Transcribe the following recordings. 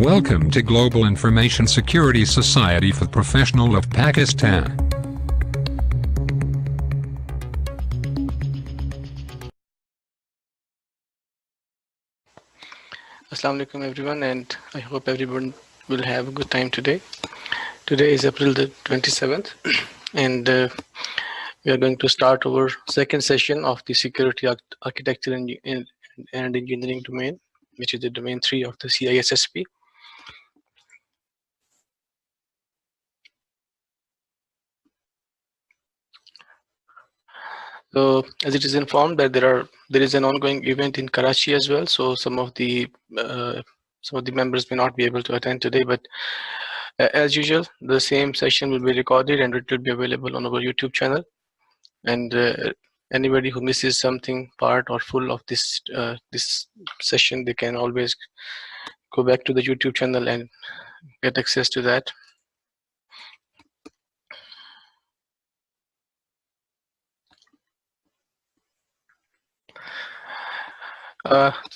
Welcome to Global Information Security Society for Professionals of Pakistan. Assalamu alaikum everyone, and I hope everyone will have a good time today. Today is April the 27th and we are going to start our second session of the security architecture and engineering domain, which is the domain 3 of the CISSP. So as it is informed that there is an ongoing event in Karachi as well, so some of the members may not be able to attend today, but as usual the same session will be recorded and it will be available on our YouTube channel, and anybody who misses something part or full of this session, they can always go back to the YouTube channel and get access to that.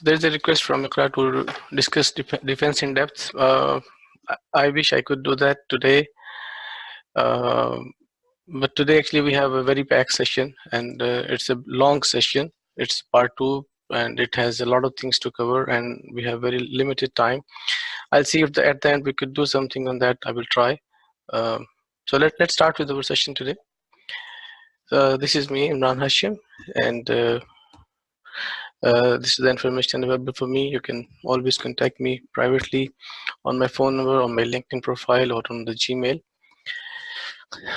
There's a request from Ikra to discuss defense in depth. I wish I could do that today, but today actually we have a very packed session, and it's a long session. It's part 2 and it has a lot of things to cover and we have very limited time. I'll see if at the end we could do something on that. I will try. So let's start with our session today. This is me, Imran Hashim, and this is the information available for me. You can always contact me privately on my phone number, on my LinkedIn profile, or on the Gmail.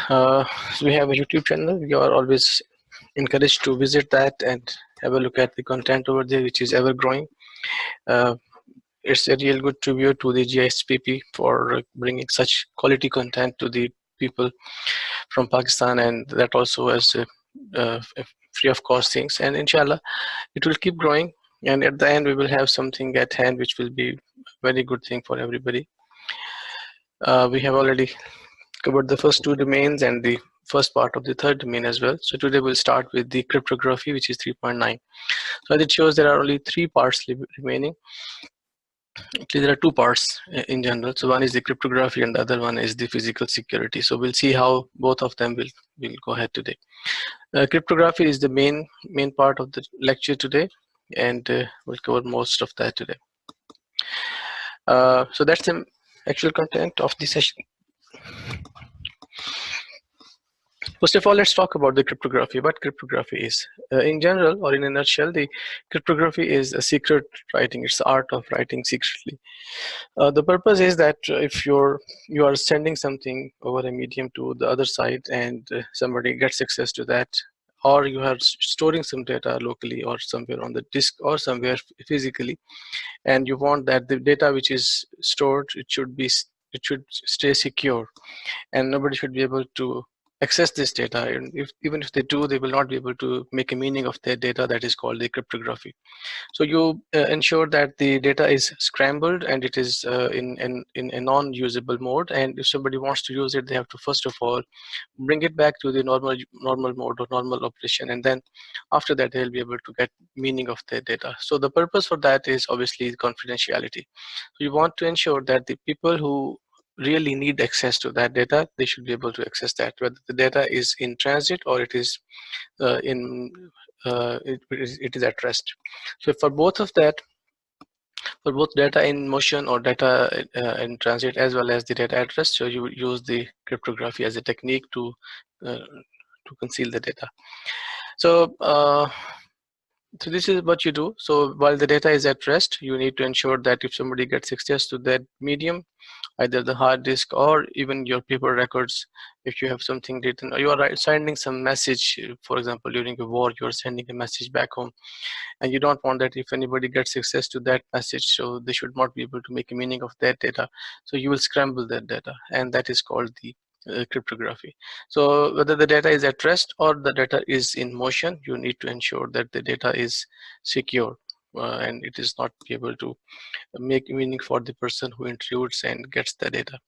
So we have a YouTube channel. You are always encouraged to visit that and have a look at the content over there, which is ever growing. It's a real good tribute to the GISPP for bringing such quality content to the people from Pakistan, and that also as a free of cost things, and inshallah it will keep growing, and at the end we will have something at hand which will be a very good thing for everybody. We have already covered the first 2 domains and the first part of the third domain as well. So today we'll start with the cryptography, which is 3.9. So as it shows, there are only 3 parts remaining. Actually, there are 2 parts in general. So one is the cryptography and the other one is the physical security. So we'll see how both of them will go ahead today. Cryptography is the main part of the lecture today, and we'll cover most of that today. So that's the actual content of the session. First of all, let's talk about the cryptography. What cryptography is. In general, or in a nutshell, the cryptography is a secret writing. It's the art of writing secretly. The purpose is that if you are sending something over a medium to the other side and somebody gets access to that, or you are storing some data locally or somewhere on the disk or somewhere physically, and you want that the data which is stored, it should stay secure and nobody should be able to access this data, and even if they do, they will not be able to make a meaning of their data. That is called the cryptography. So you ensure that the data is scrambled and it is in a non-usable mode, and if somebody wants to use it, they have to first of all bring it back to the normal mode or normal operation, and then after that they'll be able to get meaning of their data. So the purpose for that is obviously confidentiality. So you want to ensure that the people who really need access to that data, they should be able to access that, whether the data is in transit or it is it is at rest. So for both of that, for both data in motion or data in transit as well as the data at rest, so you use the cryptography as a technique to conceal the data. So so this is what you do. So while the data is at rest, you need to ensure that if somebody gets access to that medium, either the hard disk or even your paper records, if you have something written, or you are sending some message, for example, during a war, you are sending a message back home, and you don't want that if anybody gets access to that message, so they should not be able to make a meaning of that data. So you will scramble that data, and that is called the cryptography. So whether the data is at rest or the data is in motion, you need to ensure that the data is secure and it is not be able to make meaning for the person who intrudes and gets the data.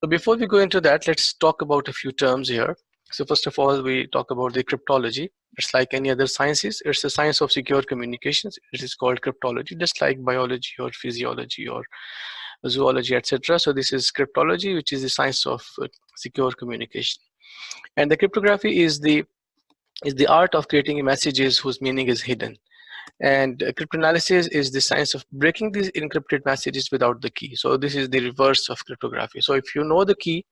So before we go into that, let's talk about a few terms here. So first of all, we talk about the cryptology. It's like any other sciences. It's the science of secure communications. It is called cryptology, just like biology or physiology or zoology, etc. So this is cryptology, which is the science of secure communication. And the cryptography is the art of creating messages whose meaning is hidden. And cryptanalysis is the science of breaking these encrypted messages without the key. So this is the reverse of cryptography. So if you know the key,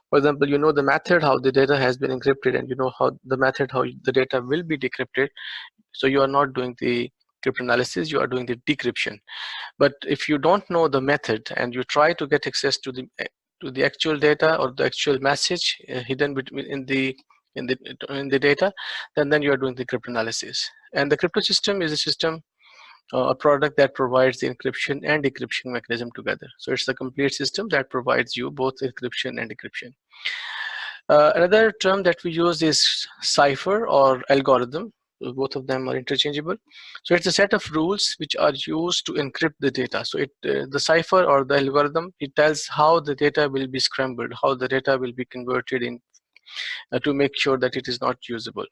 for example, you know the method how the data has been encrypted, and you know how the method how the data will be decrypted, so you are not doing the cryptanalysis, you are doing the decryption. But if you don't know the method and you try to get access to the actual data or the actual message hidden between in the data, then you are doing the cryptanalysis. And the crypto system is a system, a product that provides the encryption and decryption mechanism together. So it's a complete system that provides you both encryption and decryption. Another term that we use is cipher or algorithm. Both of them are interchangeable. So it's a set of rules which are used to encrypt the data. So the cipher or the algorithm, it tells how the data will be scrambled, how the data will be converted in to make sure that it is not usable.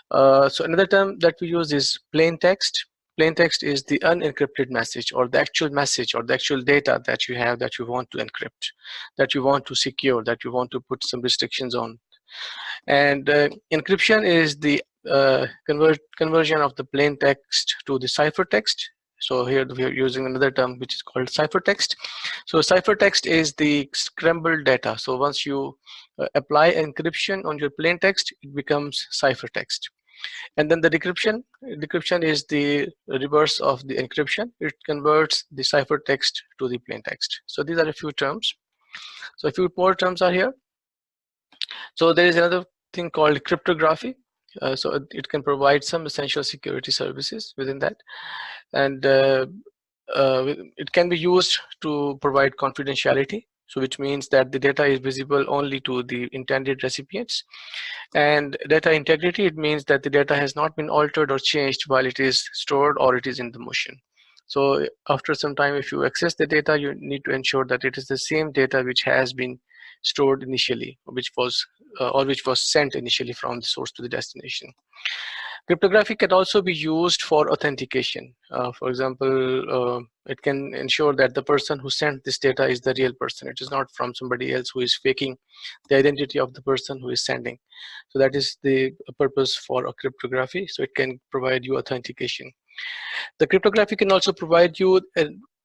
So another term that we use is plain text. Plain text is the unencrypted message, or the actual message, or the actual data that you have that you want to encrypt, that you want to secure, that you want to put some restrictions on. And encryption is the conversion of the plain text to the ciphertext. So here we are using another term which is called ciphertext. So ciphertext is the scrambled data. So once you apply encryption on your plain text, it becomes ciphertext. And then the decryption is the reverse of the encryption. It converts the ciphertext to the plain text. So these are a few terms. So a few more terms are here. So there is another thing called cryptography. So it can provide some essential security services within that. And it can be used to provide confidentiality. So which means that the data is visible only to the intended recipients. And data integrity, it means that the data has not been altered or changed while it is stored or it is in the motion. So after some time, if you access the data, you need to ensure that it is the same data which has been stored initially, which was sent initially from the source to the destination. Cryptography can also be used for authentication. For example, it can ensure that the person who sent this data is the real person. It is not from somebody else who is faking the identity of the person who is sending. So that is the purpose for a cryptography. So it can provide you authentication. The cryptography can also provide you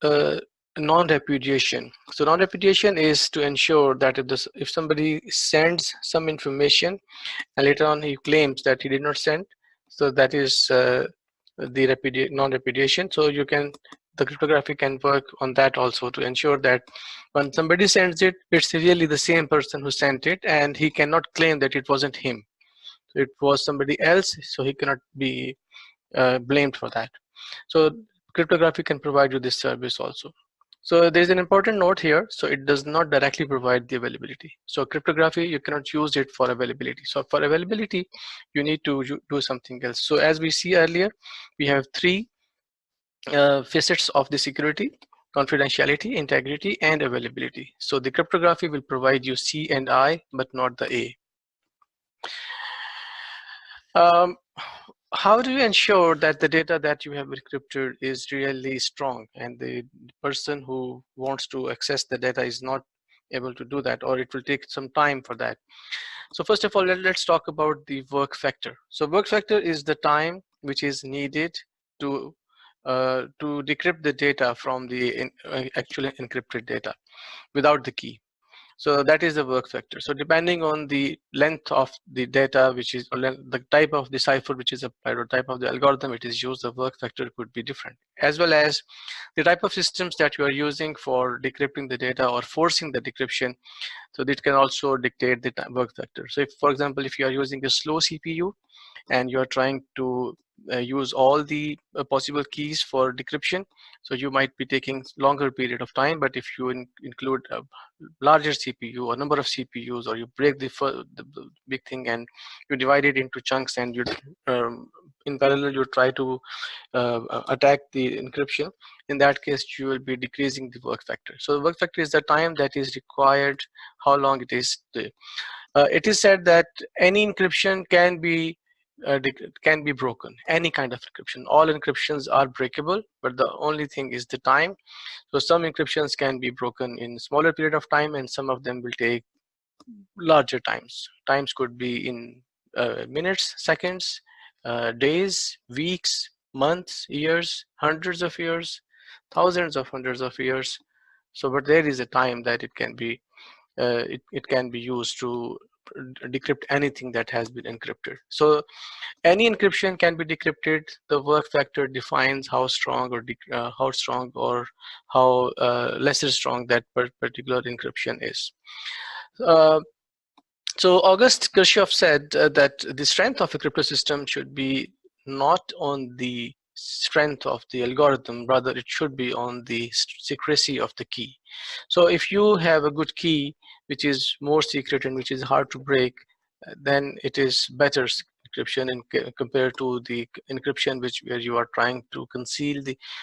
a non-repudiation. So non-repudiation is to ensure that if somebody sends some information and later on he claims that he did not send, so that is the non-repudiation. So the cryptography can work on that also to ensure that when somebody sends it, it's really the same person who sent it, and he cannot claim that it wasn't him. So it was somebody else, so he cannot be blamed for that. So cryptography can provide you this service also. So there's an important note here. So it does not directly provide the availability. So cryptography, you cannot use it for availability. So for availability, you need to do something else. So as we see earlier, we have three facets of the security: confidentiality, integrity, and availability. So the cryptography will provide you C and I, but not the A. How do you ensure that the data that you have encrypted is really strong and the person who wants to access the data is not able to do that, or it will take some time for that? So first of all, let's talk about the work factor. So work factor is the time which is needed to decrypt the data from the actually encrypted data without the key. So that is the work factor. So depending on the length of the data, which is, or the type of the cipher which is applied, or type of the algorithm it is used, the work factor could be different, as well as the type of systems that you are using for decrypting the data or forcing the decryption. So that can also dictate the work factor. So if, for example, if you are using a slow CPU and you are trying to use all the possible keys for decryption, so you might be taking longer period of time. But if you include a larger CPU or number of CPUs, or you break the big thing and you divide it into chunks, and you in parallel you try to attack the encryption, in that case you will be decreasing the work factor. So the work factor is the time that is required, how long it is. It is said that any encryption can be can be broken. Any kind of encryption. All encryptions are breakable, but the only thing is the time. So some encryptions can be broken in smaller period of time, and some of them will take larger times. Times could be in minutes, seconds, days, weeks, months, years, hundreds of years, thousands of hundreds of years. So, but there is a time that it can be it can be used to decrypt anything that has been encrypted. So any encryption can be decrypted. The work factor defines how strong or how lesser strong that particular encryption is. So August Kirchhoff said that the strength of a crypto system should be not on the strength of the algorithm, rather it should be on the secrecy of the key. So if you have a good key which is more secret and which is hard to break, then it is better encryption compared to the encryption where you are trying to conceal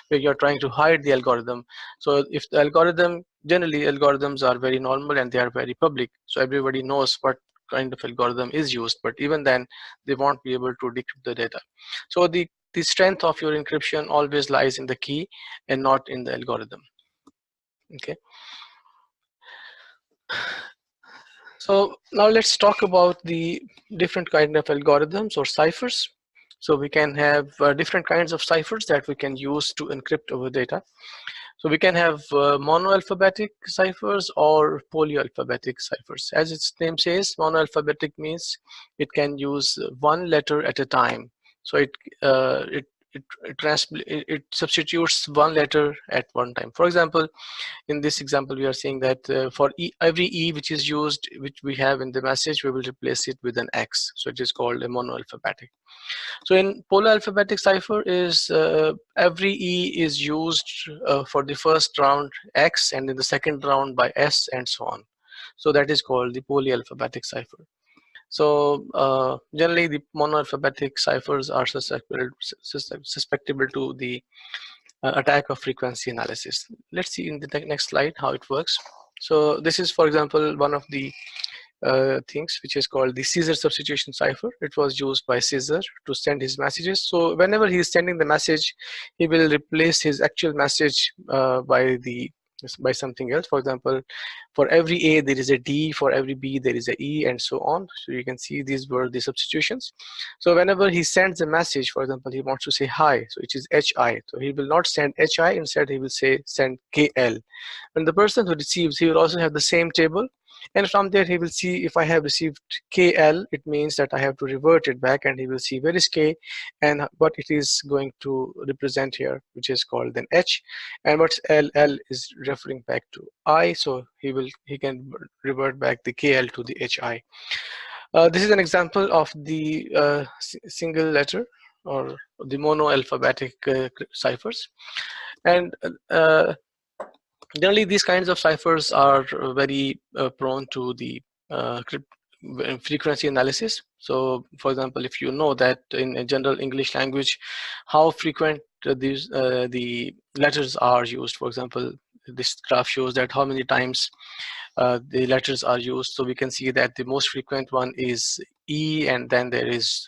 where you are trying to hide the algorithm. So if the algorithm, generally algorithms are very normal and they are very public, so everybody knows what kind of algorithm is used, but even then they won't be able to decrypt the data. So the strength of your encryption always lies in the key and not in the algorithm. Okay. So now let's talk about the different kind of algorithms or ciphers. So we can have different kinds of ciphers that we can use to encrypt our data. So we can have mono-alphabetic ciphers or poly-alphabetic ciphers. As its name says, mono-alphabetic means it can use one letter at a time. So it substitutes one letter at one time. For example, in this example, we are saying that for every E which is used, which we have in the message, we will replace it with an X. So it is called a mono-alphabetic. So in poly-alphabetic cipher is every E is used for the first round X, and in the second round by S, and so on. So that is called the poly-alphabetic cipher. So generally the mono-alphabetic ciphers are susceptible to the attack of frequency analysis. Let's see in the next slide how it works. So this is, for example, one of the things which is called the CISSP substitution cipher. It was used by CISSP to send his messages. So whenever he is sending the message, he will replace his actual message by something else. For example, for every A there is a D, for every B there is a E, and so on. So you can see these were the substitutions. So whenever he sends a message, for example, he wants to say hi, so it is HI. So he will not send HI, instead he will say send KL. And the person who receives, he will also have the same table. And from there he will see if I have received KL, it means that I have to revert it back, and he will see where is K and what it is going to represent here, which is called then H, and what's L is referring back to I, so he can revert back the KL to the HI. This is an example of the single letter or the mono-alphabetic ciphers, and generally these kinds of ciphers are very prone to the frequency analysis. So for example, if you know that in a general English language how frequent the letters are used, for example, this graph shows that how many times the letters are used. So we can see that the most frequent one is E, and then there is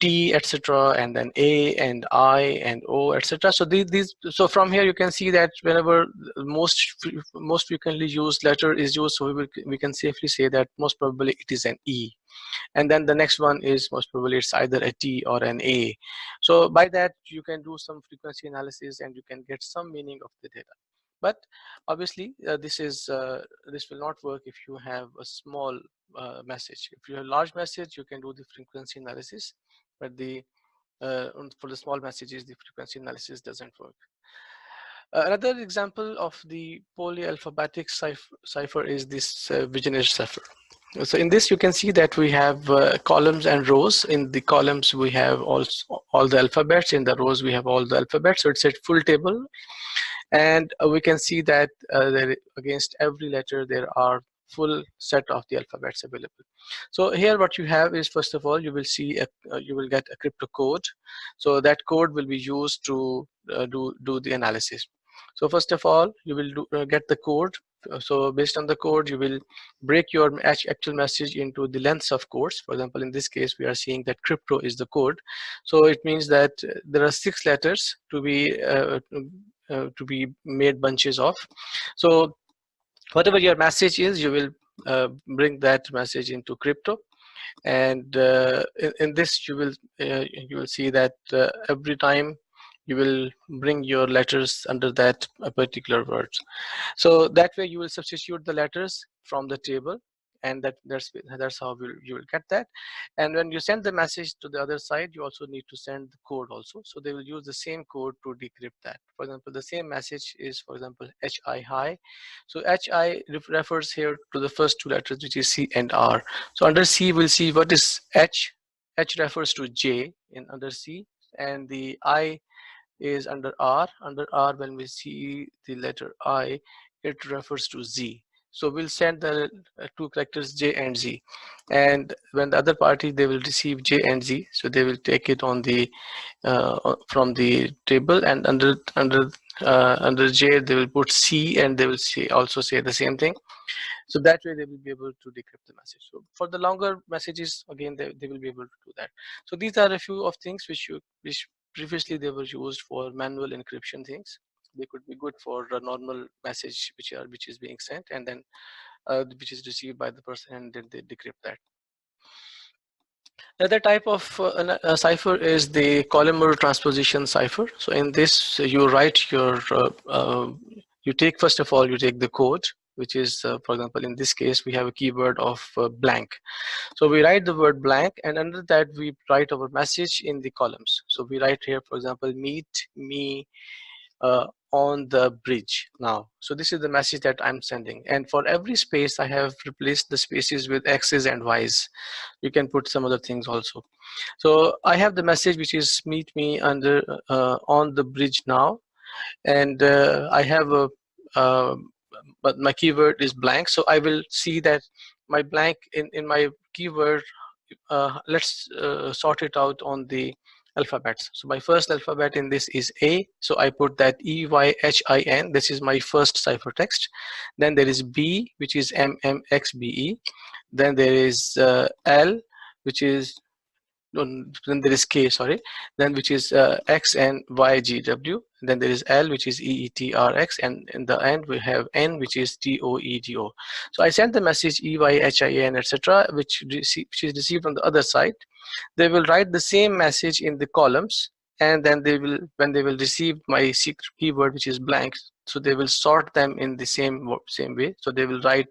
T, etc., and then A and I and O, etc. So so from here you can see that whenever most frequently used letter is used, so we can safely say that most probably it is an E, and then the next one is most probably it's either a T or an A. So by that you can do some frequency analysis and you can get some meaning of the data. But obviously this will not work if you have a small message. If you have a large message, you can do the frequency analysis, but for the small messages the frequency analysis doesn't work. Another example of the poly-alphabetic cipher is this Vigenere cipher. So in this you can see that we have columns and rows. In the columns we have all the alphabets, in the rows we have all the alphabets, so it's a full table. And we can see that against every letter there are full set of the alphabets available. So here what you have is, first of all, you will see you will get a crypto code. So that code will be used to do the analysis. So first of all, you will get the code So based on the code, you will break your actual message into the lengths of codes. For example, in this case, we are seeing that crypto is the code. So it means that there are 6 letters to be made bunches of. So whatever your message is, you will bring that message into crypto. And in this you will see that every time you will bring your letters under that particular words. So that way you will substitute the letters from the table, and that's how you will get that. And when you send the message to the other side, you also need to send the code also. So they will use the same code to decrypt that. For example, the same message is, for example, hi. So hi refers here to the first 2 letters, which is C and R. So under C we'll see what is H. H refers to J in under C, and the I is under R. Under R, when we see the letter I, it refers to Z. So we'll send the 2 characters J and Z, and when the other party, they will receive J and Z, so they will take it on the from the table, and under J they will put C, and they will also say the same thing. So that way they will be able to decrypt the message. So for the longer messages, again, they will be able to do that. So these are a few of things which previously they were used for manual encryption things. They could be good for a normal message which is being sent, and then which is received by the person, and then they decrypt that. Another type of cipher is the columnar transposition cipher. So in this, you write your you take, first of all, you take the code, which is for example, in this case we have a keyword of blank. So we write the word blank, and under that we write our message in the columns. So we write here, for example, meet me on the bridge now. So this is the message that I'm sending, and for every space I have replaced the spaces with X's and Y's. You can put some other things also. So I have the message which is meet me under on the bridge now, and I have a but my keyword is blank. So I will see that my blank in my keyword, let's sort it out on the alphabets. So my first alphabet in this is A, so I put that EYHIN. This is my first ciphertext. Then there is B, which is MMXBE. Then there is L, which is then there is K, sorry, then which is X and YGW. Then there is L, which is EETRX, and in the end we have N, which is TOEGO. So I sent the message EYHIN, etc., which is received on the other side. They will write the same message in the columns, and then they will, when they will receive my secret keyword, which is blank, so they will sort them in the same way. So they will write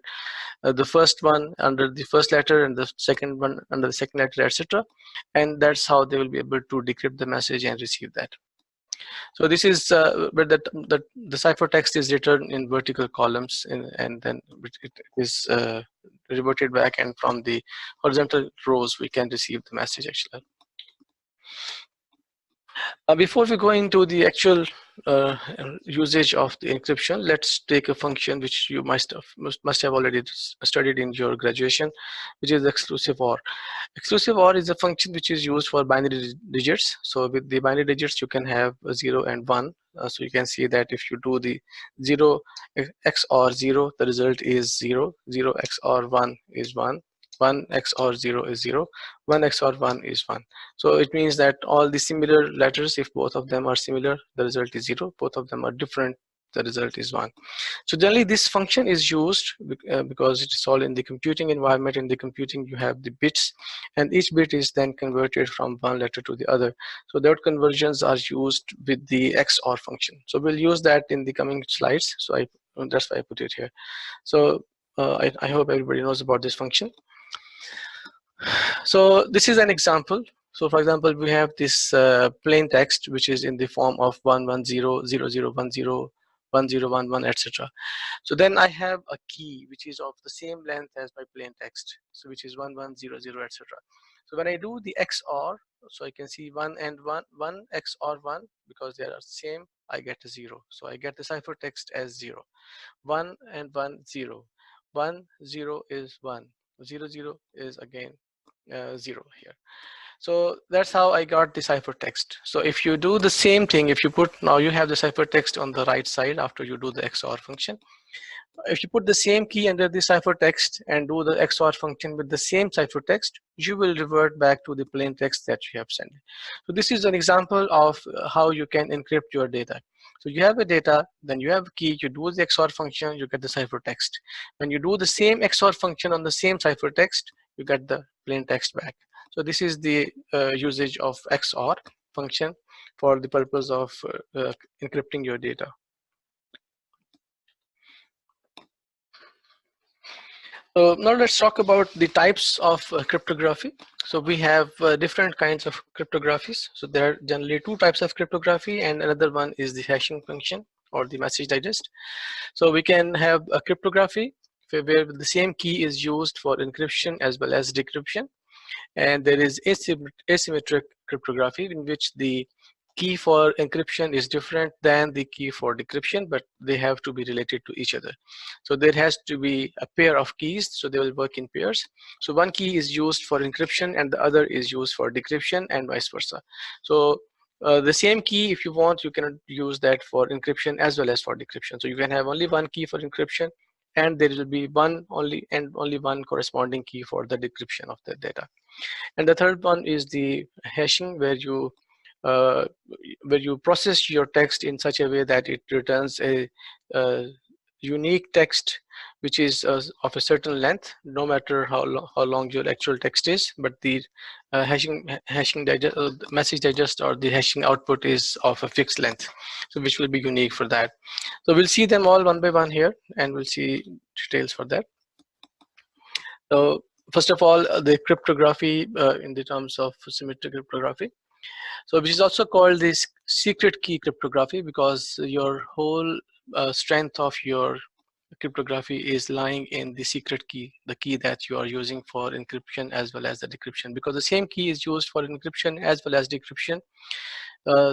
the first one under the first letter, and the second one under the second letter, etc. And that's how they will be able to decrypt the message and receive that. So this is where the ciphertext is written in vertical columns, and then it is reverted back, and from the horizontal rows we can receive the message actually. Before we go into the actual usage of the encryption, let's take a function which you must have already studied in your graduation, which is exclusive OR. Exclusive OR is a function which is used for binary digits. So with the binary digits, you can have a 0 and 1. So you can see that if you do the 0 XOR 0, the result is 0. 0 XOR 1 is 1. 1 XOR 0 is 0. 1 XOR 1 is 1. So it means that all the similar letters, if both of them are similar, the result is 0. Both of them are different, the result is 1. So generally this function is used because it is all in the computing environment. In the computing you have the bits, and each bit is then converted from one letter to the other. So that conversions are used with the XOR function. So we'll use that in the coming slides. So that's why I put it here. So I hope everybody knows about this function. So this is an example. So for example, we have this plain text which is in the form of 110 0010 1011, etc. So then I have a key which is of the same length as my plain text, so which is 1100, etc. So when I do the XOR, so I can see 1 and 1 XOR 1, because they are same, I get a 0. So I get the ciphertext as 0. 1 and 1 0. 1 0 is 1. 0 0 is again 0 here. So that's how I got the ciphertext. So if you do the same thing, if you put, now you have the ciphertext on the right side after you do the XOR function. If you put the same key under the ciphertext and do the XOR function with the same ciphertext, you will revert back to the plain text that you have sent. So this is an example of how you can encrypt your data. So you have a data, then you have a key, you do the XOR function, you get the ciphertext. When you do the same XOR function on the same ciphertext, you get the plain text back. So this is the usage of XOR function for the purpose of encrypting your data. So now let's talk about the types of cryptography. So we have different kinds of cryptographies. So there are generally two types of cryptography, and another one is the hashing function or the message digest. So we can have a cryptography where the same key is used for encryption as well as decryption. And there is asymmetric cryptography, in which the key for encryption is different than the key for decryption, but they have to be related to each other. So there has to be a pair of keys, so they will work in pairs. So one key is used for encryption and the other is used for decryption, and vice versa. So the same key, if you want, you can use that for encryption as well as for decryption. So you can have only one key for encryption, and there will be only one corresponding key for the decryption of the data. And the third one is the hashing, where you process your text in such a way that it returns a unique text which is of a certain length, no matter how long your actual text is, but the message digest or the hashing output is of a fixed length, so which will be unique for that. So we'll see them all one by one here, and we'll see details for that. So first of all, the cryptography in the terms of symmetric cryptography. So which is also called this secret key cryptography, because your whole strength of your cryptography is lying in the secret key, the key that you are using for encryption as well as the decryption, because the same key is used for encryption as well as decryption.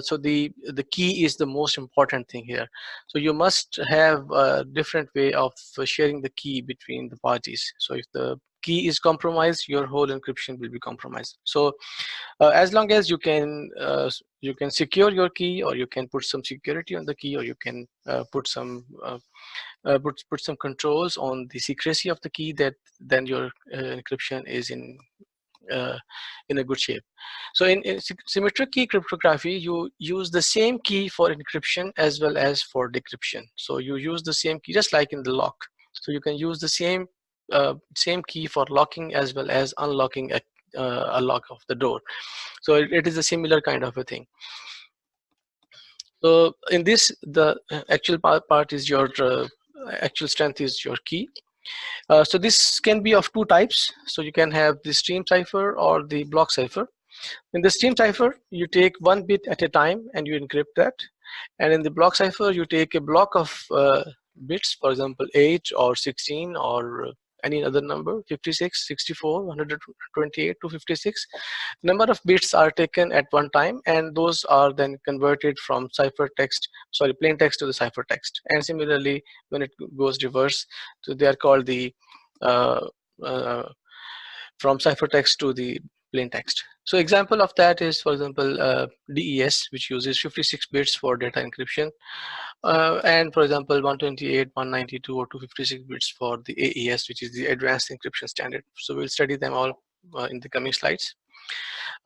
So the key is the most important thing here. So you must have a different way of sharing the key between the parties. So if the key is compromised, your whole encryption will be compromised. So as long as you can secure your key, or you can put some security on the key, or you can put some controls on the secrecy of the key, that then your encryption is in a good shape. So in symmetric key cryptography, you use the same key for encryption as well as for decryption. So you use the same key, just like in the lock. So you can use the same key for locking as well as unlocking a lock of the door. So it is a similar kind of a thing. So in this, the actual part is your actual strength is your key. So this can be of two types. So you can have the stream cipher or the block cipher. In the stream cipher, you take one bit at a time and you encrypt that. And in the block cipher, you take a block of bits, for example, 8 or 16 or any other number, 56, 64, 128, 256. Number of bits are taken at one time, and those are then converted from plain text to the ciphertext. And similarly, when it goes reverse, so they are called the from ciphertext to the plain text. So example of that is, for example, DES, which uses 56 bits for data encryption, and for example 128, 192 or 256 bits for the AES, which is the advanced encryption standard. So we'll study them all in the coming slides.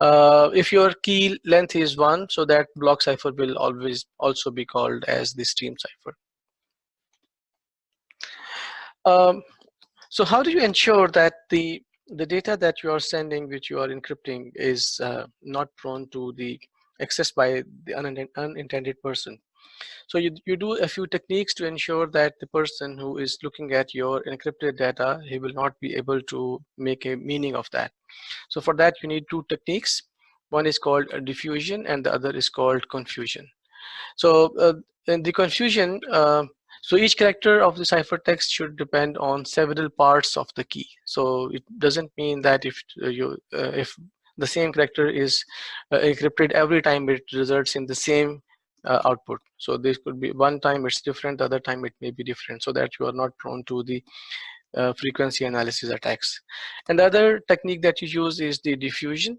If your key length is 1, so that block cipher will always also be called as the stream cipher. So how do you ensure that the data that you are sending, which you are encrypting, is not prone to the access by the unintended person? So you do a few techniques to ensure that the person who is looking at your encrypted data, he will not be able to make a meaning of that. So for that, you need two techniques. One is called diffusion and the other is called confusion. So in the confusion, so each character of the ciphertext should depend on several parts of the key. So it doesn't mean that if the same character is encrypted every time, it results in the same output. So this could be one time it's different, the other time it may be different, so that you are not prone to the frequency analysis attacks. And the other technique that you use is the diffusion.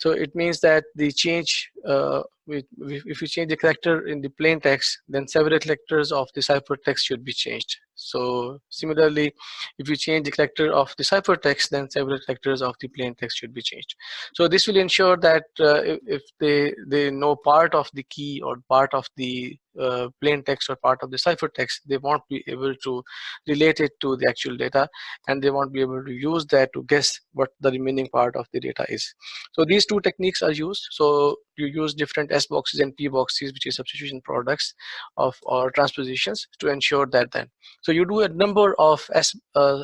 So it means that the change, if you change the character in the plain text, then several characters of the ciphertext should be changed. So similarly, if you change the character of the ciphertext, then several characters of the plain text should be changed. So this will ensure that if they know part of the key or part of the plain text or part of the ciphertext, they won't be able to relate it to the actual data, and they won't be able to use that to guess what the remaining part of the data is. So these two techniques are used. So you use different S boxes and P boxes, which is substitution products of or transpositions, to ensure that then. So you do a number of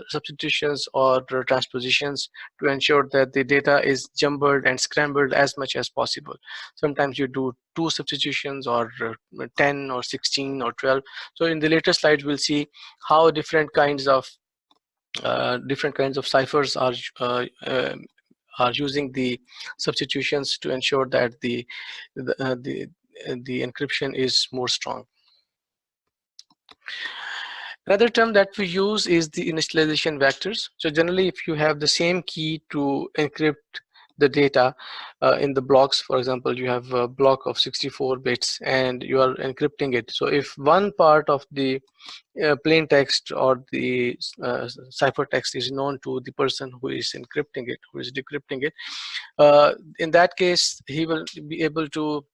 substitutions or transpositions to ensure that the data is jumbled and scrambled as much as possible. Sometimes you do 2 substitutions or 10 or 16 or 12. So in the later slides, we'll see how different kinds of ciphers are using the substitutions to ensure that the encryption is more strong. Another term that we use is the initialization vectors. So generally, if you have the same key to encrypt the data in the blocks, for example, you have a block of 64 bits and you are encrypting it. So if one part of the plain text or the ciphertext is known to the person who is encrypting it, who is decrypting it, in that case, he will be able to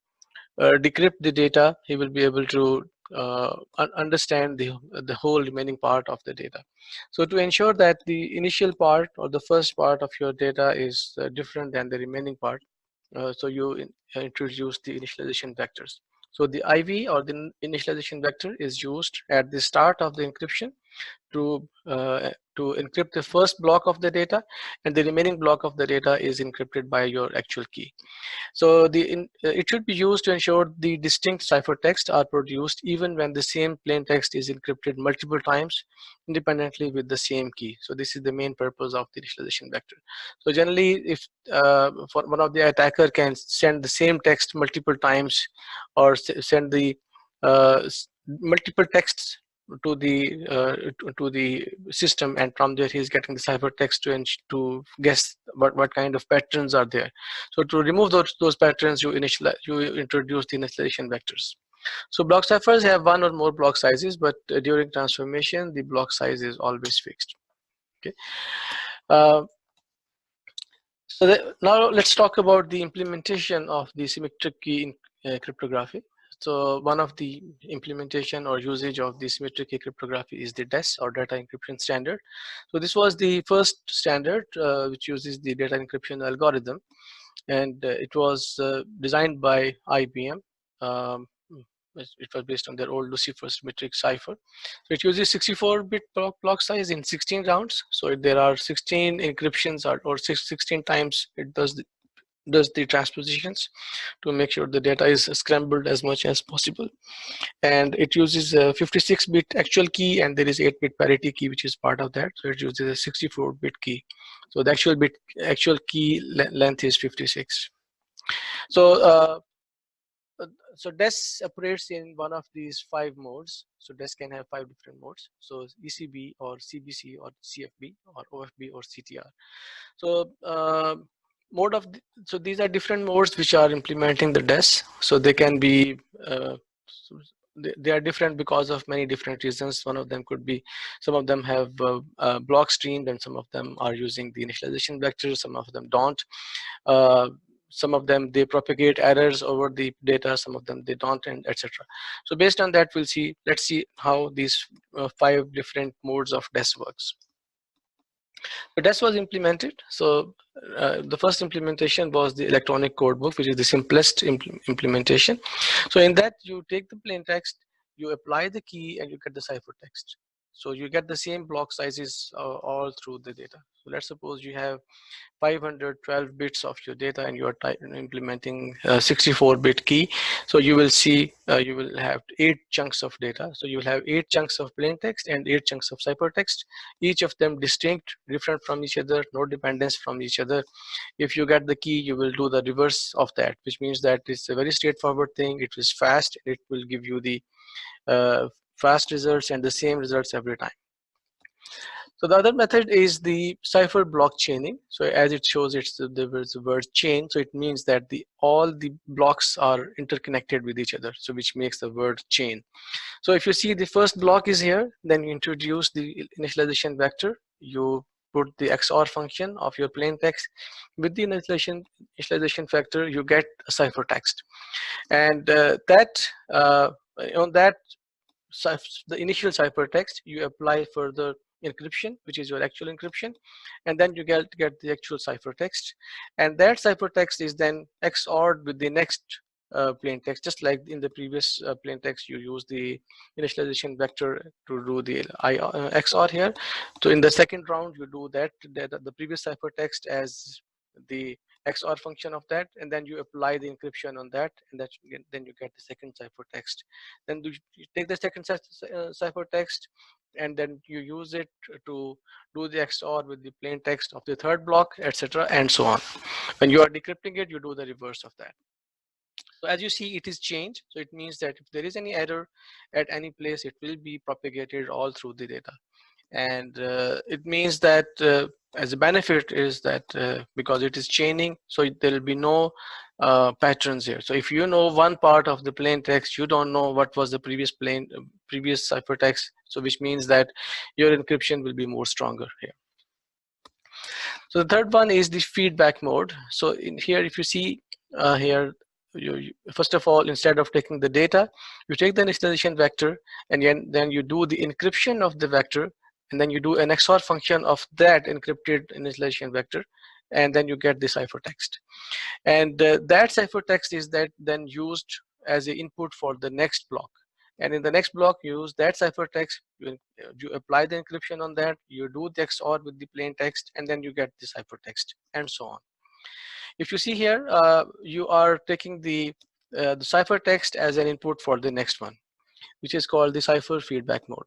decrypt the data. He will be able to understand the whole remaining part of the data. So to ensure that the initial part or the first part of your data is different than the remaining part, so you introduce the initialization vectors. So the IV or the initialization vector is used at the start of the encryption to encrypt the first block of the data, and the remaining block of the data is encrypted by your actual key. So it should be used to ensure the distinct ciphertext are produced even when the same plain text is encrypted multiple times independently with the same key. So this is the main purpose of the initialization vector. So generally, if for one of the attacker can send the same text multiple times, or send the multiple texts to the system, and from there he's getting the ciphertext to guess what kind of patterns are there. So to remove those patterns, you introduce the initialization vectors. So block ciphers have one or more block sizes, but during transformation the block size is always fixed. Okay. Now let's talk about the implementation of the symmetric key in cryptography. So one of the implementation or usage of the symmetric key cryptography is the DES, or data encryption standard. So this was the first standard which uses the data encryption algorithm, and it was designed by IBM. It was based on their old Lucifer symmetric cipher. So it uses 64-bit block size in 16 rounds. So there are 16 encryptions, or 16 times it does the transpositions to make sure the data is scrambled as much as possible. And it uses a 56-bit actual key, and there is 8-bit parity key which is part of that. So it uses a 64-bit key. So the actual key length is 56. So DES operates in one of these 5 modes. So DES can have 5 different modes. So ECB or CBC or CFB or OFB or CTR. So so these are different modes which are implementing the DES. So they can be they are different because of many different reasons. One of them could be, some of them have block streamed, and some of them are using the initialization vectors, some of them don't. Some of them they propagate errors over the data, some of them they don't, and etc. So based on that, let's see how these 5 different modes of DES works. The DES was implemented. So the first implementation was the electronic codebook, which is the simplest implementation. So in that, you take the plain text, you apply the key, and you get the ciphertext. So you get the same block sizes all through the data. So let's suppose you have 512 bits of your data, and you are implementing a 64-bit key. So you will see you will have 8 chunks of data. So you will have 8 chunks of plain text and 8 chunks of ciphertext, each of them distinct, different from each other, no dependence from each other. If you get the key, you will do the reverse of that, which means that it's a very straightforward thing. It is fast. It will give you the fast results and the same results every time. So the other method is the cipher block chaining. So as it shows, there is the word chain. So it means that all the blocks are interconnected with each other. So which makes the word chain. So if you see the first block is here, then you introduce the initialization vector. You put the XOR function of your plain text. With the initialization vector, you get a ciphertext. And on that, the initial ciphertext, you apply further encryption, which is your actual encryption, and then you get the actual ciphertext, and that ciphertext is then XORed with the next plain text. Just like in the previous plain text, you use the initialization vector to do the XOR here. So in the second round, you do the previous ciphertext as the XOR function of that, and then you apply the encryption on that, and then you get the second ciphertext. Then you take the second ciphertext, and then you use it to do the XOR with the plain text of the third block, etc., and so on. When you are decrypting it, you do the reverse of that. So as you see, it is changed. So it means that if there is any error at any place, it will be propagated all through the data. And it means that as a benefit is that because it is chaining, so there will be no patterns here. So if you know one part of the plain text, you don't know what was the previous ciphertext. So which means that your encryption will be more stronger here. So the third one is the feedback mode. So in here, if you see here, first of all, instead of taking the data, you take the initialization vector, and then you do the encryption of the vector, and then you do an XOR function of that encrypted initialization vector, and then you get the ciphertext. And that ciphertext is then used as an input for the next block. And in the next block, you use that ciphertext, you apply the encryption on that, you do the XOR with the plain text, and then you get the ciphertext, and so on. If you see here, you are taking the ciphertext as an input for the next one, which is called the Cipher Feedback mode.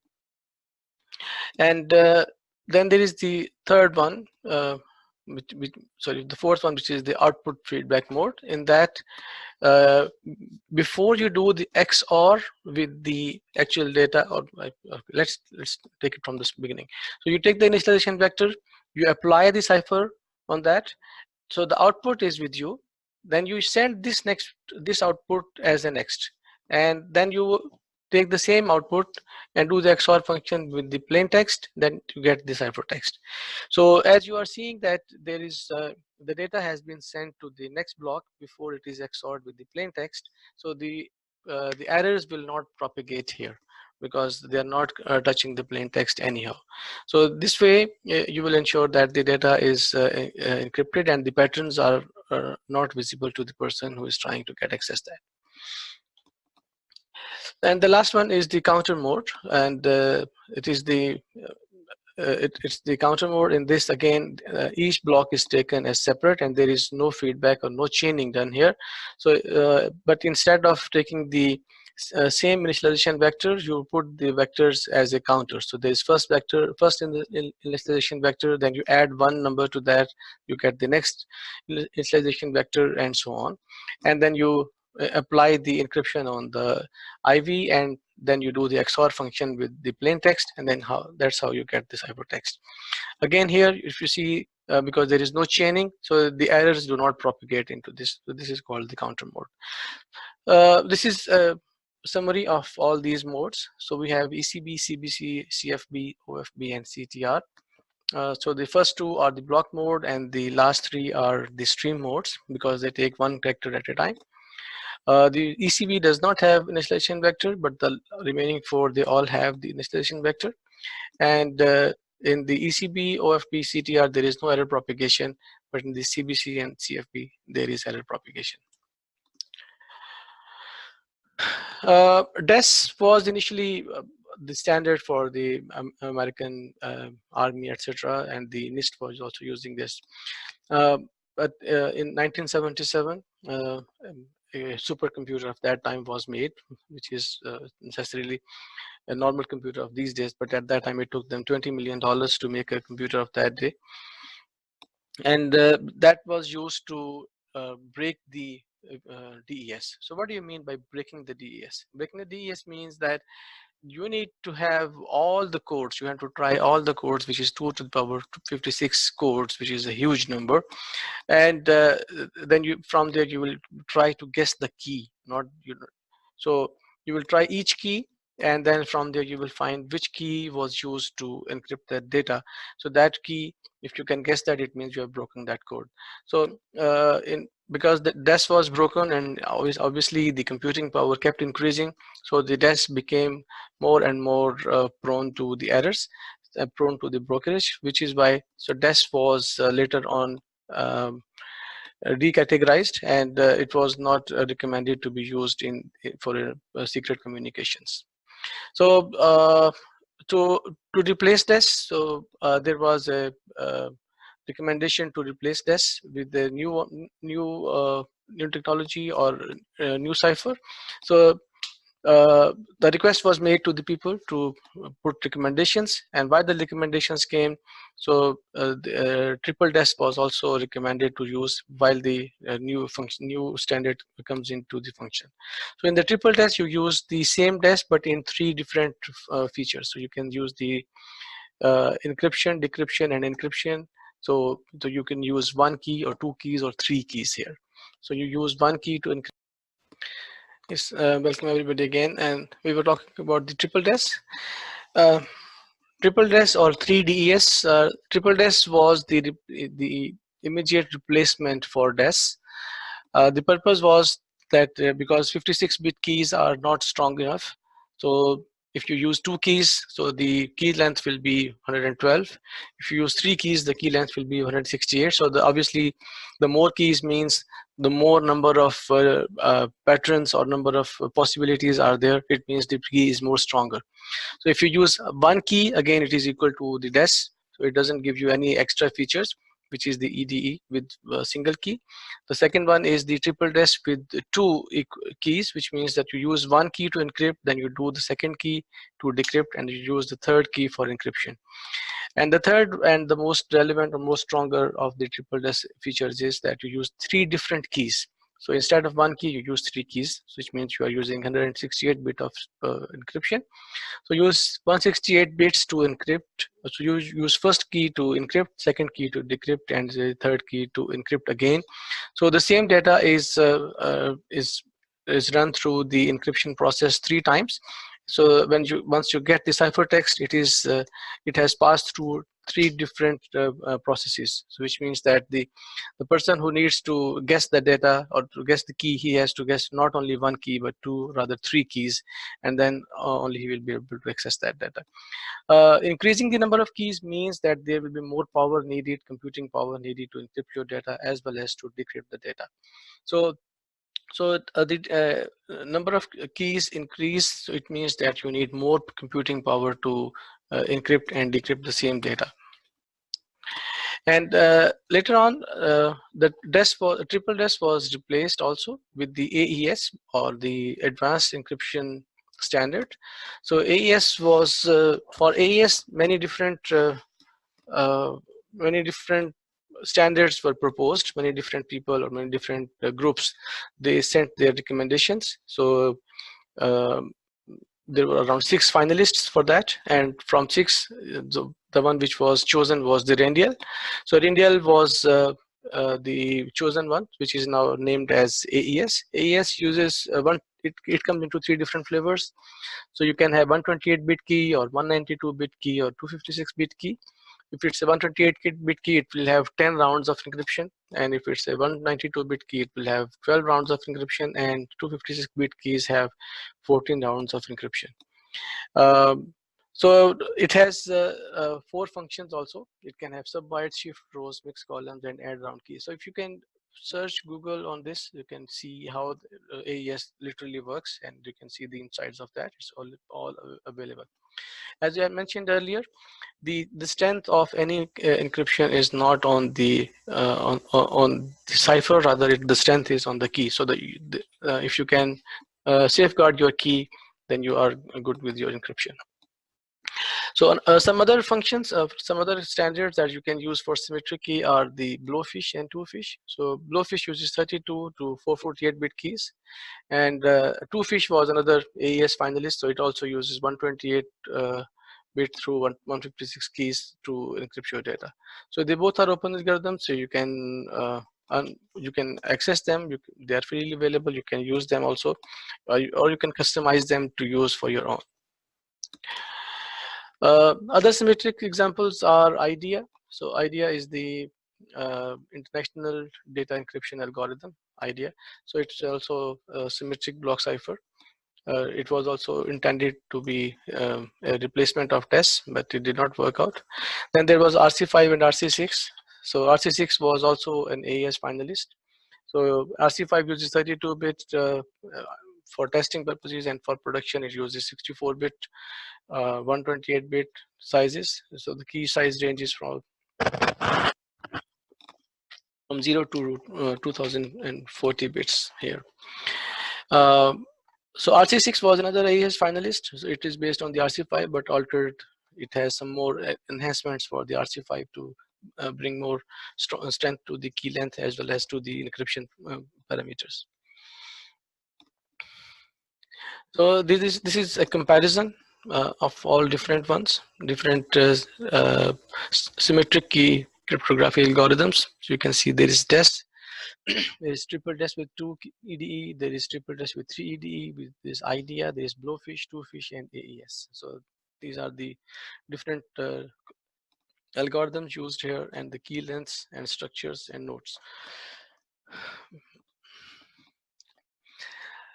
And then there is the third one, the fourth one, which is the output feedback mode. In that, before you do the XOR with the actual data, or let's take it from this beginning. So you take the initialization vector, you apply the cipher on that. So the output is with you. Then you send this output as a next, and then you take the same output and do the XOR function with the plain text, then you get the ciphertext. So as you are seeing that there is the data has been sent to the next block before it is XORed with the plain text. So the errors will not propagate here because they are not touching the plain text anyhow. So this way you will ensure that the data is encrypted and the patterns are not visible to the person who is trying to get access to that. And the last one is the counter mode, and it is it's the counter mode. In this, again, each block is taken as separate, and there is no feedback or no chaining done here. So, but instead of taking the same initialization vector, you put the vectors as a counter. So there is first in the initialization vector, then you add one number to that, you get the next initialization vector, and so on, and then you apply the encryption on the IV, and then you do the XOR function with the plain text, and then that's how you get the ciphertext. Again, here, if you see, because there is no chaining, so the errors do not propagate into this. So this is called the counter mode. This is a summary of all these modes. So we have ECB, CBC, CFB, OFB, and CTR. So the first two are the block mode, and the last three are the stream modes because they take one character at a time. The ECB does not have initialization vector, but the remaining four, they all have the initialization vector. And in the ECB, OFB, CTR, there is no error propagation, but in the CBC and CFB, there is error propagation. DES was initially the standard for the American Army, etc., and the NIST was also using this. But in 1977, a supercomputer of that time was made, which is necessarily a normal computer of these days, but at that time it took them $20 million to make a computer of that day. And that was used to break the DES. So what do you mean by breaking the DES? Breaking the DES means that you need to have all the codes. You have to try all the codes, which is 2 to the power 56 codes, which is a huge number. And then from there you will try to guess the key, not so you will try each key, and then from there you will find which key was used to encrypt that data. So that key, if you can guess that, it means you have broken that code. So because the DES was broken, and obviously the computing power kept increasing, so the DES became more and more prone to the errors, prone to the brokerage, which is why so DES was later on decategorized, and it was not recommended to be used for secret communications. So to replace this, so there was a recommendation to replace this with the new technology or new cipher. So the request was made to the people to put recommendations, and why the recommendations came. So the triple DES was also recommended to use while the new standard comes into the function. So in the triple DES, you use the same DES but in 3 different features. So you can use the encryption, decryption, and encryption. So you can use 1 key or 2 keys or 3 keys here. So you use 1 key to encrypt. Yes, welcome everybody again, and we were talking about the triple DES. Triple DES or 3DES. Triple DES was the immediate replacement for DES. The purpose was that because 56-bit keys are not strong enough, so if you use 2 keys, so the key length will be 112. If you use 3 keys, the key length will be 168. So obviously, the more keys means the more number of patterns or number of possibilities are there. It means the key is more stronger. So if you use 1 key, again it is equal to the DES. So it doesn't give you any extra features, which is the EDE with a single key. The second one is the triple DES with 2 keys, which means that you use 1 key to encrypt, then you do the second key to decrypt, and you use the third key for encryption. And the third and the most relevant or most stronger of the triple DES features is that you use 3 different keys. So instead of 1 key, you use 3 keys, which means you are using 168-bit of encryption. So use 168 bits to encrypt. So you use first key to encrypt, second key to decrypt, and the third key to encrypt again. So the same data is run through the encryption process 3 times. So once you get the ciphertext, it has passed through 3 different processes. So which means that the person who needs to guess the data or to guess the key, he has to guess not only 1 key but 2, rather 3 keys, and then only he will be able to access that data. Increasing the number of keys means that there will be more power needed, computing power needed to encrypt your data as well as to decrypt the data. So the number of keys increase, so it means that you need more computing power to encrypt and decrypt the same data. And later on, the triple DES was replaced also with the AES, or the Advanced Encryption Standard. So AES was for AES, many different standards were proposed. Many different people or many different groups, they sent their recommendations. So there were around 6 finalists for that, and from 6, the one which was chosen was the Rendiel. So Rendiel was the chosen one, which is now named as AES. AES uses it comes into 3 different flavors. So you can have 128-bit key, or 192-bit key, or 256-bit key. If it's a 128-bit key, it will have 10 rounds of encryption, and if it's a 192-bit key, it will have 12 rounds of encryption, and 256-bit keys have 14 rounds of encryption. So it has 4 functions also. It can have sub-bytes, shift rows, mix columns, and add round keys. So if you can search Google on this, you can see how AES literally works, and you can see the insides of that. It's all available. As I mentioned earlier, the strength of any encryption is not on the on the cipher, rather the strength is on the key. So if you can safeguard your key, then you are good with your encryption. So some other functions, some other standards that you can use for symmetric key are the Blowfish and Twofish. So Blowfish uses 32 to 448-bit keys, and Twofish was another AES finalist, so it also uses 128 bit through 156 keys to encrypt your data. So they both are open algorithms, so you can access them. They are freely available. You can use them also, or you can customize them to use for your own. Other symmetric examples are IDEA. So IDEA is the international data encryption algorithm, IDEA. So it's also a symmetric block cipher. It was also intended to be a replacement of TESS, but it did not work out. Then there was RC5 and RC6. So RC6 was also an AES finalist. So RC5 uses 32-bit for testing purposes, and for production it uses 64-bit, 128-bit sizes. So the key size ranges from 0 to 2040 bits here. So RC6 was another AES finalist. So it is based on the RC5, but altered. It has some more enhancements for the RC5 to bring more strength to the key length as well as to the encryption parameters. So this is a comparison of all different ones, different symmetric key cryptography algorithms. So you can see there is DES. There is triple DES with 2 EDE. There is triple DES with 3 EDE. With this IDEA, there is Blowfish, Twofish, and AES. So these are the different algorithms used here, and the key lengths and structures and nodes.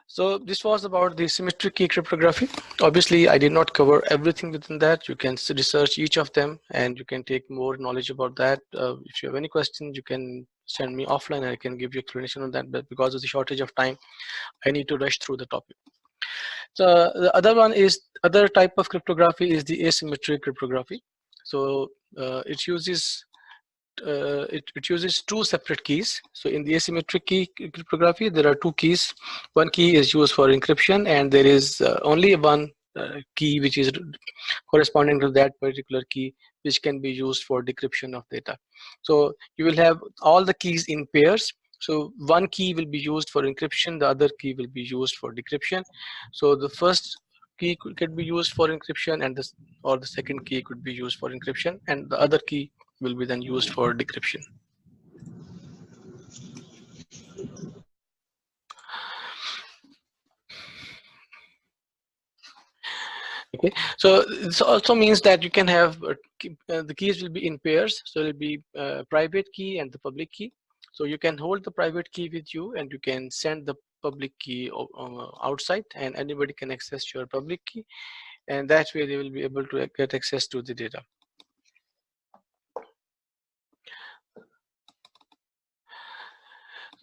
So this was about the symmetric key cryptography. Obviously, I did not cover everything within that. You can research each of them, and you can take more knowledge about that. If you have any questions, you can send me offline, and I can give you explanation on that. But because of the shortage of time, I need to rush through the topic. So the other type of cryptography is the asymmetric cryptography. So it uses 2 separate keys. So in the asymmetric key cryptography, there are 2 keys. One key is used for encryption, and there is only one key which is corresponding to that particular key, which can be used for decryption of data. So you will have all the keys in pairs. So one key will be used for encryption, the other key will be used for decryption. So the first key could be used for encryption, and the second key could be used for encryption, and the other key will be then used for decryption. Okay, so this also means that you can have the keys will be in pairs. So it will be private key and the public key. So you can hold the private key with you, and you can send the public key outside, and anybody can access your public key, and that way they will be able to get access to the data.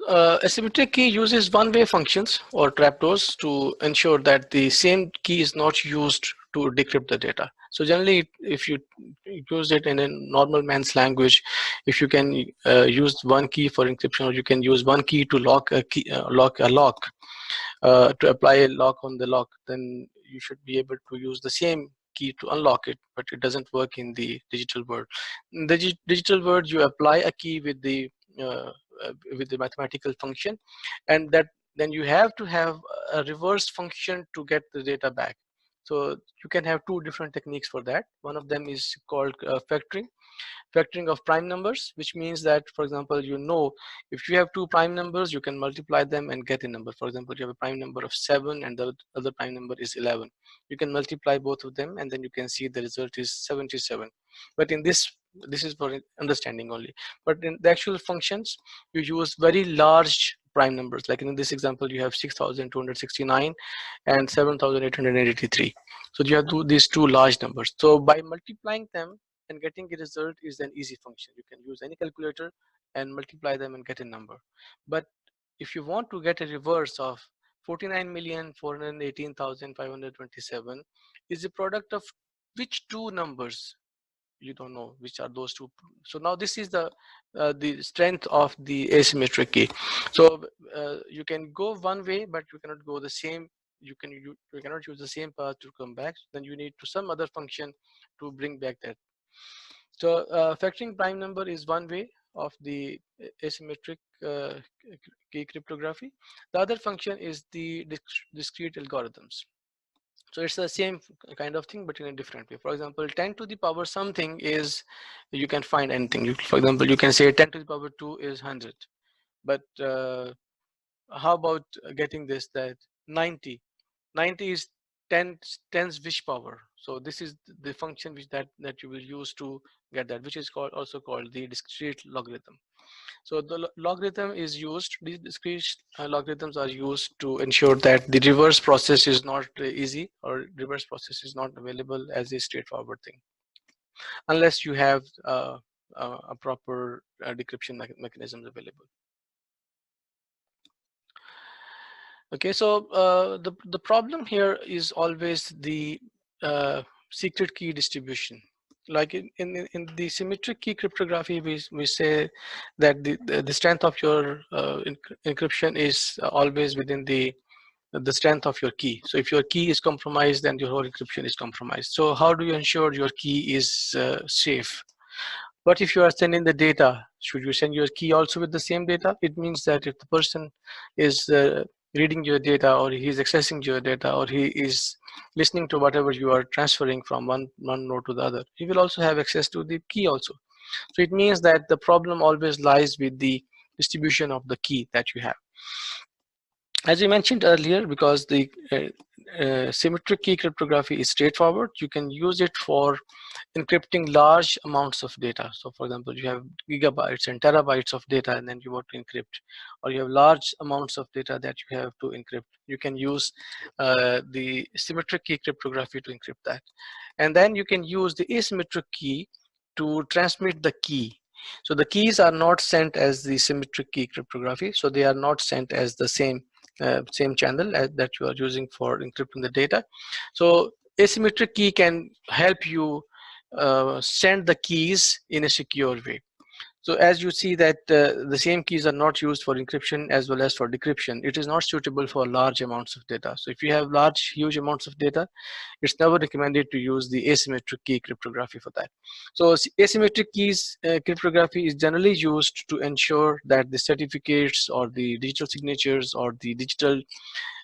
Asymmetric key uses one-way functions or trapdoors to ensure that the same key is not used to decrypt the data. So generally, if you use it in a normal man's language, if you can use one key for encryption, or you can use one key to lock a key, to apply a lock on the lock, then you should be able to use the same key to unlock it, but it doesn't work in the digital world. In the digital world, you apply a key with the mathematical function, and then you have to have a reverse function to get the data back. So you can have 2 different techniques for that. One of them is called factoring of prime numbers, which means that, for example, if you have 2 prime numbers, you can multiply them and get a number. For example, you have a prime number of 7 and the other prime number is 11. You can multiply both of them, and then you can see the result is 77. But in this is for understanding only. But in the actual functions, you use very large prime numbers. Like in this example, you have 6,269 and 7,883. So you have these 2 large numbers. So by multiplying them and getting a result is an easy function. You can use any calculator and multiply them and get a number. But if you want to get a reverse of 49,418,527, is the product of which 2 numbers? You don't know which are those 2. So now this is the strength of the asymmetric key. So you can go one way, but you cannot go the same you cannot use the same path to come back. Then you need to some other function to bring back that. So factoring prime number is one way of the asymmetric key cryptography. The other function is the discrete algorithms. So it's the same kind of thing, but in a different way. For example, 10 to the power something is, you can find anything. For example, you can say 10 to the power 2 is 100. But how about getting this, that 90 is 10's which power? So this is the function which that you will use to get that, which is also called the discrete logarithm. So the logarithm is used, these discrete logarithms are used to ensure that the reverse process is not easy, or reverse process is not available as a straightforward thing, unless you have a proper decryption mechanisms available. Okay, so the problem here is always the secret key distribution. Like in the symmetric key cryptography, we say that the strength of your encryption is always within the strength of your key. So if your key is compromised, then your whole encryption is compromised. So how do you ensure your key is safe? But if you are sending the data, should you send your key also with the same data? It means that if the person is reading your data, or he is accessing your data, or he is listening to whatever you are transferring from one node to the other, he will also have access to the key also. So it means that the problem always lies with the distribution of the key that you have. As we mentioned earlier, because the symmetric key cryptography is straightforward, you can use it for encrypting large amounts of data. So for example, you have gigabytes and terabytes of data, and then you want to encrypt, or you have large amounts of data that you have to encrypt. You can use the symmetric key cryptography to encrypt that. And then you can use the asymmetric key to transmit the key. So the keys are not sent as the symmetric key cryptography, so they are not sent as the same channel that you are using for encrypting the data. So asymmetric key can help you send the keys in a secure way. So as you see that the same keys are not used for encryption as well as for decryption. It is not suitable for large amounts of data. So if you have huge amounts of data, it's never recommended to use the asymmetric key cryptography for that. So asymmetric keys cryptography is generally used to ensure that the certificates, or the digital signatures, or the digital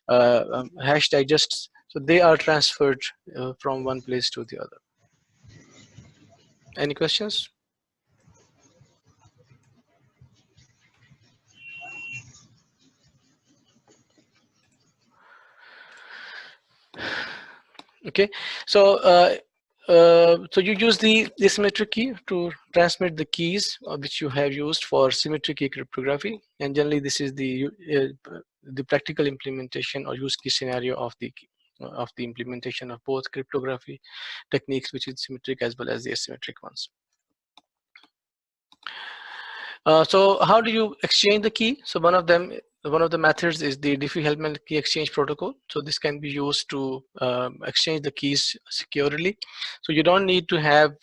hash digests, so they are transferred from one place to the other. Any questions? Okay, so so you use the asymmetric key to transmit the keys which you have used for symmetric key cryptography, and generally this is the practical implementation or use case scenario of the implementation of both cryptography techniques, which is symmetric as well as the asymmetric ones. So how do you exchange the key? So one of the methods is the Diffie-Hellman key exchange protocol. So this can be used to exchange the keys securely. So you don't need to have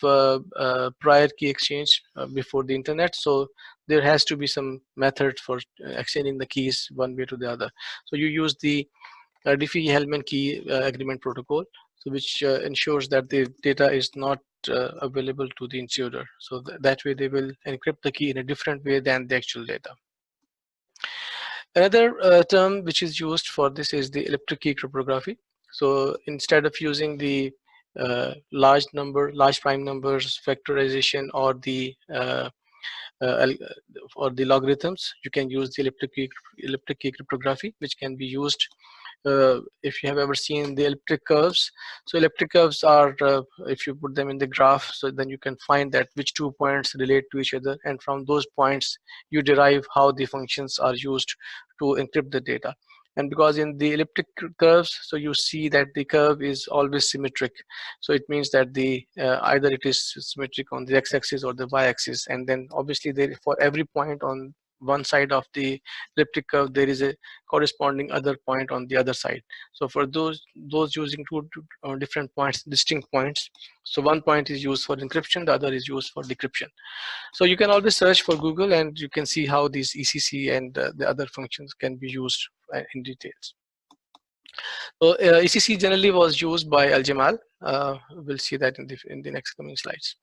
prior key exchange before the internet. So there has to be some method for exchanging the keys one way to the other. So you use the Diffie-Hellman key agreement protocol, so which ensures that the data is not available to the intruder. So that way they will encrypt the key in a different way than the actual data. Another term which is used for this is the elliptic key cryptography. So instead of using the large prime numbers, factorization, or the logarithms, you can use the elliptic key cryptography, which can be used if you have ever seen the elliptic curves. So elliptic curves are, if you put them in the graph, so then you can find that which 2 points relate to each other, and from those points you derive how the functions are used to encrypt the data. And because in the elliptic curves, so you see that the curve is always symmetric. So it means that the either it is symmetric on the x-axis or the y-axis, and then obviously there, for every point on one side of the elliptic curve, there is a corresponding other point on the other side. So for those using two different points, distinct points, so one point is used for encryption, the other is used for decryption. So you can always search for Google, and you can see how these ECC and the other functions can be used in details. So ECC generally was used by ElGamal. We'll see that in the next coming slides.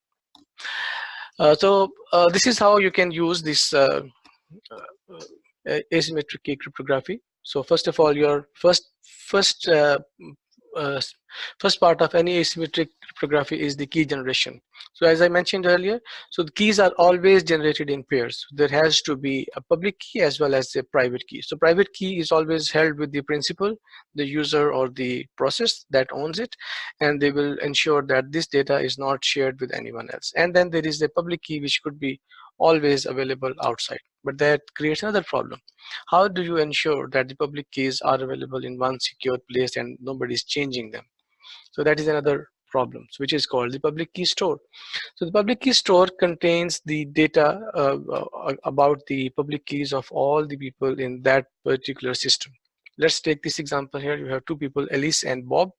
This is how you can use this asymmetric key cryptography. So first of all, your first uh, first part of any asymmetric cryptography is the key generation. So as I mentioned earlier, so the keys are always generated in pairs. There has to be a public key as well as a private key. So private key is always held with the principal, the user or the process that owns it, and they will ensure that this data is not shared with anyone else. And then there is a public key which could be always available outside, but that creates another problem. How do you ensure that the public keys are available in one secure place and nobody is changing them? So that is another problem, which is called the public key store. So the public key store contains the data about the public keys of all the people in that particular system. Let's take this example here. You have two people, Alice and Bob.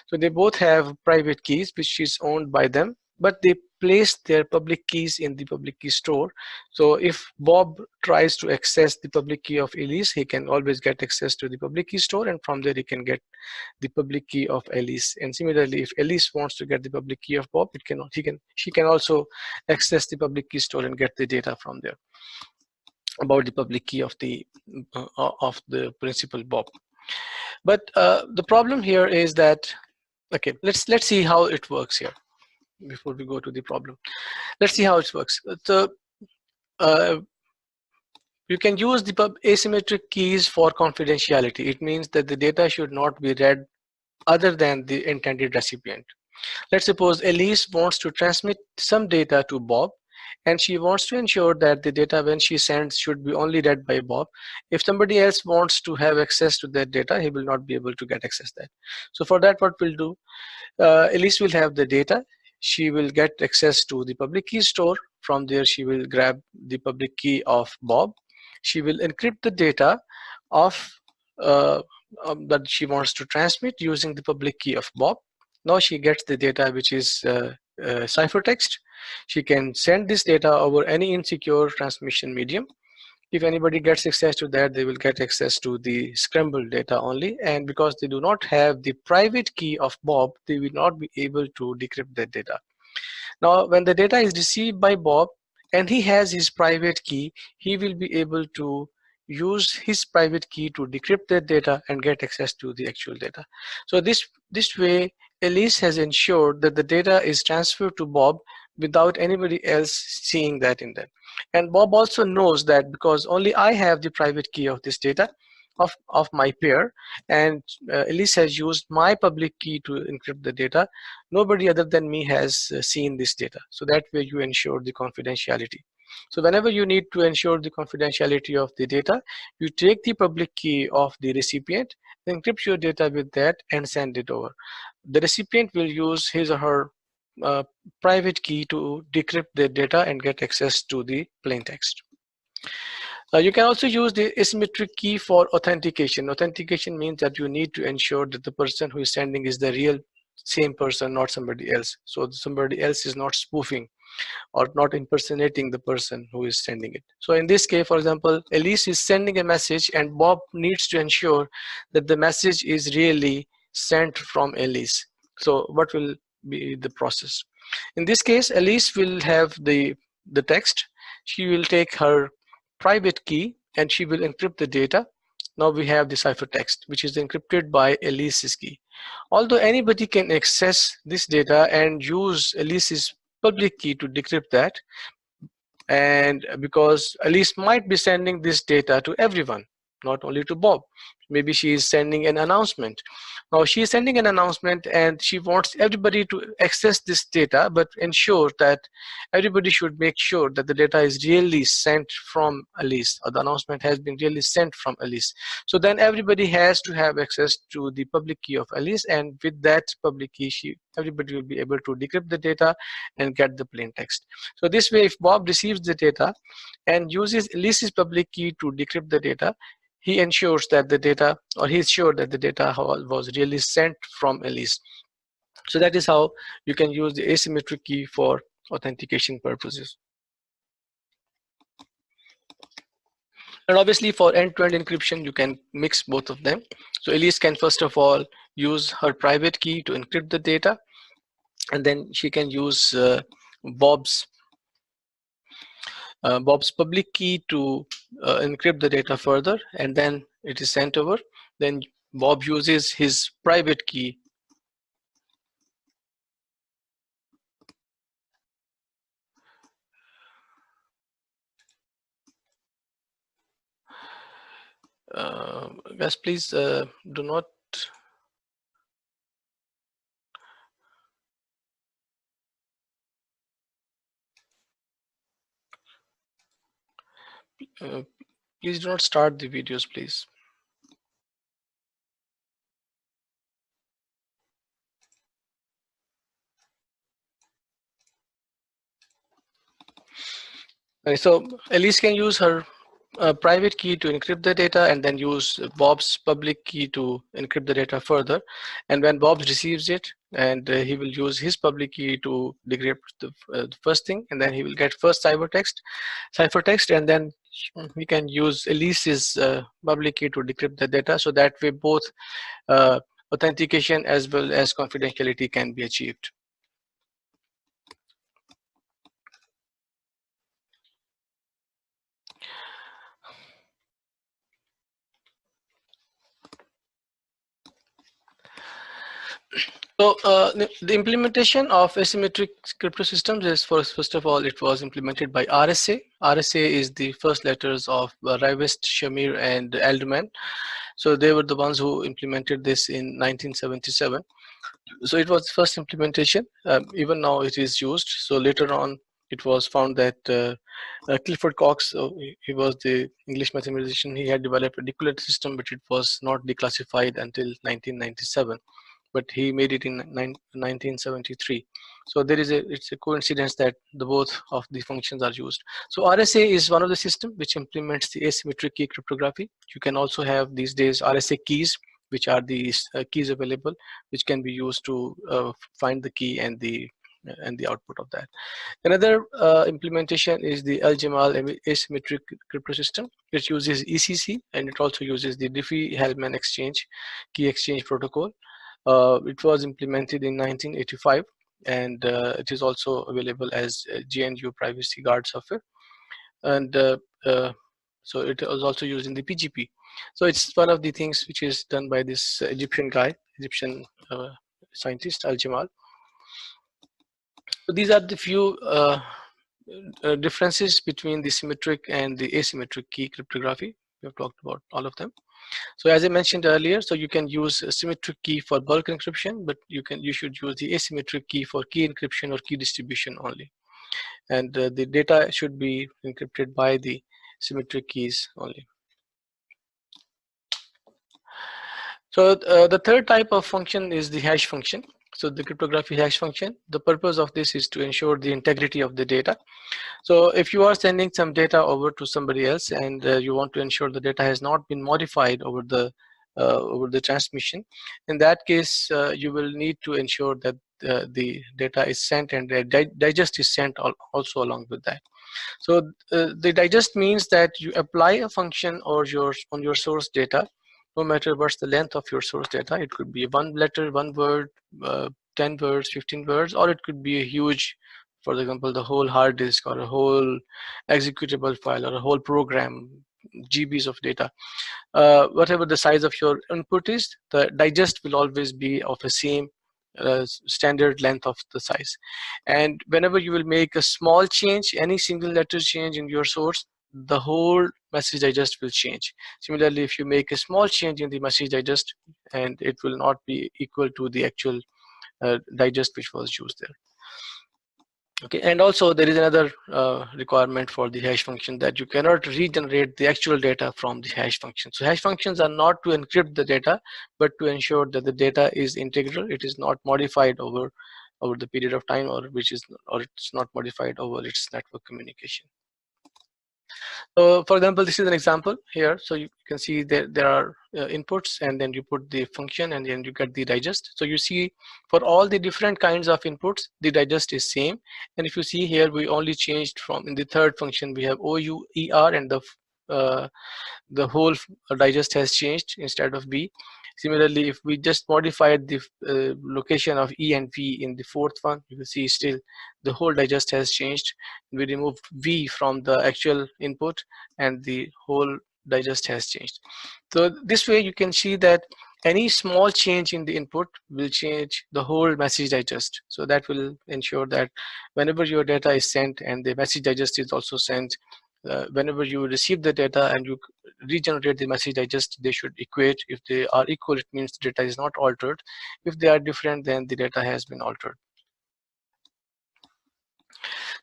So they both have private keys which is owned by them, but they place their public keys in the public key store. So if Bob tries to access the public key of Elise, he can always get access to the public key store, and from there he can get the public key of Elise. And similarly, if Elise wants to get the public key of Bob, she can also access the public key store and get the data from there about the public key of the principal Bob. But the problem here is that, okay, let's see how it works here before we go to the problem. Let's see how it works. So you can use the asymmetric keys for confidentiality. It means that the data should not be read other than the intended recipient. Let's suppose Elise wants to transmit some data to Bob, and she wants to ensure that the data when she sends should be only read by Bob. If somebody else wants to have access to that data, he will not be able to get access to that. So for that, what we'll do, Elise will have the data. She will get access to the public key store. From there, she will grab the public key of Bob. She will encrypt the data of that she wants to transmit using the public key of Bob. Now she gets the data which is ciphertext. She can send this data over any insecure transmission medium. If anybody gets access to that, they will get access to the scrambled data only. And because they do not have the private key of Bob, they will not be able to decrypt that data. Now, when the data is received by Bob and he has his private key, he will be able to use his private key to decrypt that data and get access to the actual data. So this way, Elise has ensured that the data is transferred to Bob without anybody else seeing that in that. And Bob also knows that because only I have the private key of this data of my pair, and Elise has used my public key to encrypt the data, nobody other than me has seen this data. So that way you ensure the confidentiality. So whenever you need to ensure the confidentiality of the data, you take the public key of the recipient, encrypt your data with that, and send it over. The recipient will use his or her private key to decrypt the data and get access to the plain text. You can also use the asymmetric key for authentication. Authentication means that you need to ensure that the person who is sending is the real same person, not somebody else. So somebody else is not spoofing or not impersonating the person who is sending it. So in this case, for example, Elise is sending a message and Bob needs to ensure that the message is really sent from Elise. So what will be the process? In this case, Elise will have the text. She will take her private key and she will encrypt the data. Now we have the ciphertext, which is encrypted by Elise's key. Although anybody can access this data and use Elise's public key to decrypt that, and because Elise might be sending this data to everyone, not only to Bob. Maybe she is sending an announcement. Now she is sending an announcement and she wants everybody to access this data, but ensure that everybody should make sure that the data is really sent from Elise, or the announcement has been really sent from Elise. So then everybody has to have access to the public key of Elise, and with that public key, everybody will be able to decrypt the data and get the plain text. So this way, if Bob receives the data and uses Elise's public key to decrypt the data, he ensures that the data, or he's sure that the data was really sent from Elise. So that is how you can use the asymmetric key for authentication purposes. And obviously for end-to-end encryption, you can mix both of them. So Elise can first of all use her private key to encrypt the data, and then she can use Bob's public key to encrypt the data further, and then it is sent over. Then Bob uses his private key guys, please do not please do not start the videos, please. Okay, so Elise can use her private key to encrypt the data, and then use Bob's public key to encrypt the data further. And when Bob receives it, and he will use his public key to decrypt the first thing, and then he will get first ciphertext, and then we can use Elise's public key to decrypt the data, so that way both authentication as well as confidentiality can be achieved. So the implementation of asymmetric crypto systems is, first of all, it was implemented by RSA. RSA is the first letters of Rivest, Shamir, and Eldman. So they were the ones who implemented this in 1977. So it was the first implementation. Even now it is used. So later on, it was found that Clifford Cox, he was the English mathematician, he had developed a declared system, but it was not declassified until 1997. But he made it in 1973. So it's a coincidence that the both of the functions are used. So RSA is one of the systems which implements the asymmetric key cryptography. You can also have these days RSA keys, which are the keys available, which can be used to find the key and the output of that. Another implementation is the ElGamal Asymmetric Crypto System. It uses ECC, and it also uses the Diffie-Hellman key exchange protocol. It was implemented in 1985, and it is also available as GNU Privacy Guard software. And so it was also used in the PGP. So it's one of the things which is done by this Egyptian scientist, ElGamal. So these are the few differences between the symmetric and the asymmetric key cryptography. We have talked about all of them. So as I mentioned earlier, so you can use a symmetric key for bulk encryption, but you should use the asymmetric key for key encryption or key distribution only. And the data should be encrypted by the symmetric keys only. So the third type of function is the hash function. So the cryptography hash function, the purpose of this is to ensure the integrity of the data. So if you are sending some data over to somebody else, and you want to ensure the data has not been modified over the transmission, in that case you will need to ensure that the data is sent, and the digest is sent also along with that. So the digest means that you apply a function on your source data, no matter what's the length of your source data. It could be one letter, one word, 10 words, 15 words, or it could be a huge, for example, the whole hard disk, or a whole executable file, or a whole program, GBs of data. Whatever the size of your input is, the digest will always be of the same standard length of the size. And whenever you will make a small change, any single letter change in your source, the whole message digest will change. Similarly, if you make a small change in the message digest, and it will not be equal to the actual digest which was used there. Okay, and also there is another requirement for the hash function, that you cannot regenerate the actual data from the hash function. So hash functions are not to encrypt the data, but to ensure that the data is integral. It is not modified over the period of time, or it's not modified over its network communication. So for example, this is an example here. So you can see there are inputs, and then you put the function, and then you get the digest. So you see for all the different kinds of inputs, the digest is same. And if you see here, we only changed from, in the third function, we have OUER, and the the whole digest has changed instead of B. Similarly, if we just modified the location of E and V in the fourth one, you will see still the whole digest has changed. We removed V from the actual input and the whole digest has changed. So this way you can see that any small change in the input will change the whole message digest. So that will ensure that whenever your data is sent and the message digest is also sent, whenever you receive the data and you regenerate the message digest, they should equate. If they are equal, it means the data is not altered. If they are different, then the data has been altered.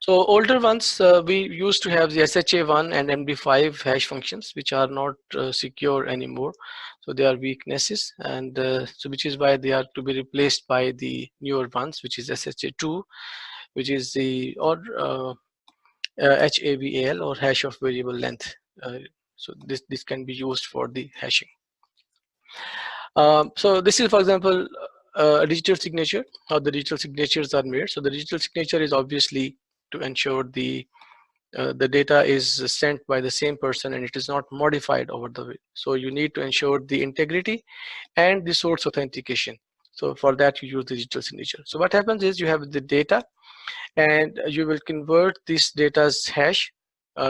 So older ones, we used to have the SHA1 and MD5 hash functions, which are not secure anymore. So they are weaknesses, and so which is why they are to be replaced by the newer ones, which is SHA2, which is the HAVAL, or hash of variable length. So this can be used for the hashing. So this is, for example, a digital signature, how the digital signatures are made. So the digital signature is obviously to ensure the data is sent by the same person and it is not modified over the way. So you need to ensure the integrity and the source authentication. So for that you use the digital signature. So what happens is you have the data and you will convert this data's hash.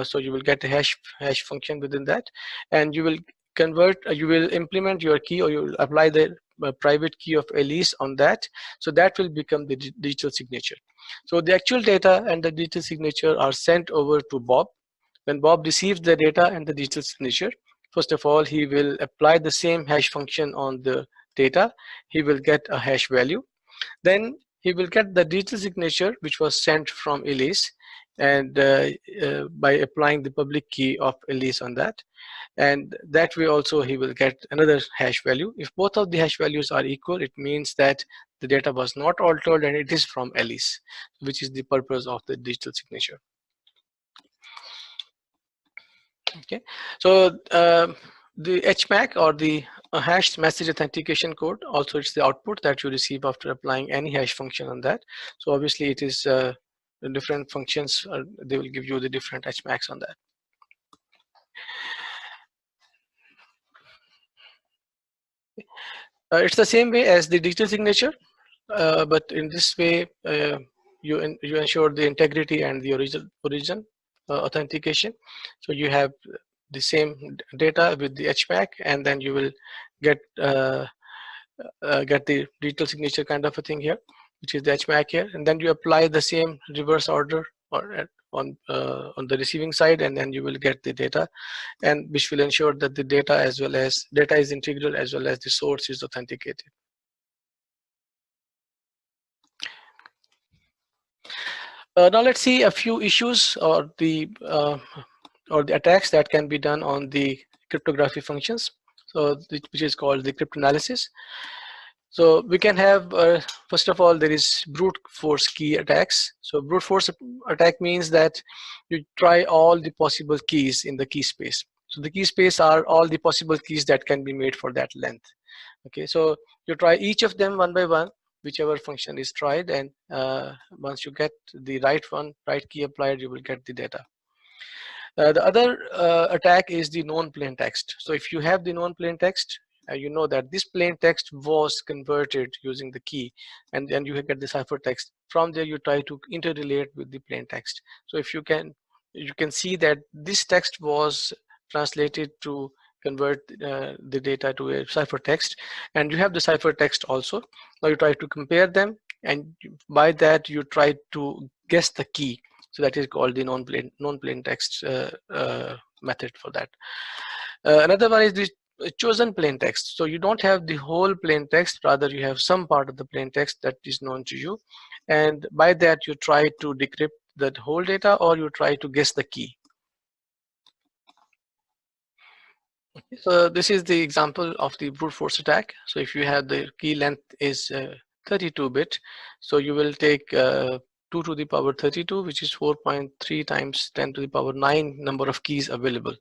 So you will get a hash function within that, and you will convert, you will implement your key, or you will apply the private key of Elise on that. So that will become the digital signature. So the actual data and the digital signature are sent over to Bob. When Bob receives the data and the digital signature, first of all, he will apply the same hash function on the data. He will get a hash value. Then he will get the digital signature which was sent from Elise, and by applying the public key of Elise on that, and that way also he will get another hash value. If both of the hash values are equal, it means that the data was not altered and it is from Elise, which is the purpose of the digital signature. Okay, so the HMAC, or the hashed message authentication code, also it's the output that you receive after applying any hash function on that. So obviously it is the different functions, they will give you the different HMACs on that. It's the same way as the digital signature, but in this way you ensure the integrity and the origin authentication. So you have the same data with the HMAC, and then you will get the digital signature kind of a thing here, which is the HMAC here, and then you apply the same reverse order or on the receiving side, and then you will get the data, and which will ensure that the data is integral as well as the source is authenticated. Now let's see a few issues or the attacks that can be done on the cryptography functions. So which is called the cryptanalysis. So we can have first of all, there is brute force key attacks. So brute force attack means that you try all the possible keys in the key space. So the key space are all the possible keys that can be made for that length. Okay, so you try each of them one by one, whichever function is tried, and once you get the right key applied, you will get the data. The other attack is the non-plain text. So if you have the non-plain text, you know that this plain text was converted using the key, and then you get the cipher text. From there you try to interrelate with the plain text. So if you can see that this text was translated to convert the data to a cipher text, and you have the cipher text also. Now you try to compare them, and by that you try to guess the key. So that is called the non-plain text method for that. Another one is the chosen plain text. So you don't have the whole plain text, rather you have some part of the plain text that is known to you, and by that you try to decrypt that whole data, or you try to guess the key. So this is the example of the brute force attack. So if you have the key length is 32-bit, so you will take 2 to the power 32, which is 4.3 times 10 to the power 9 number of keys available.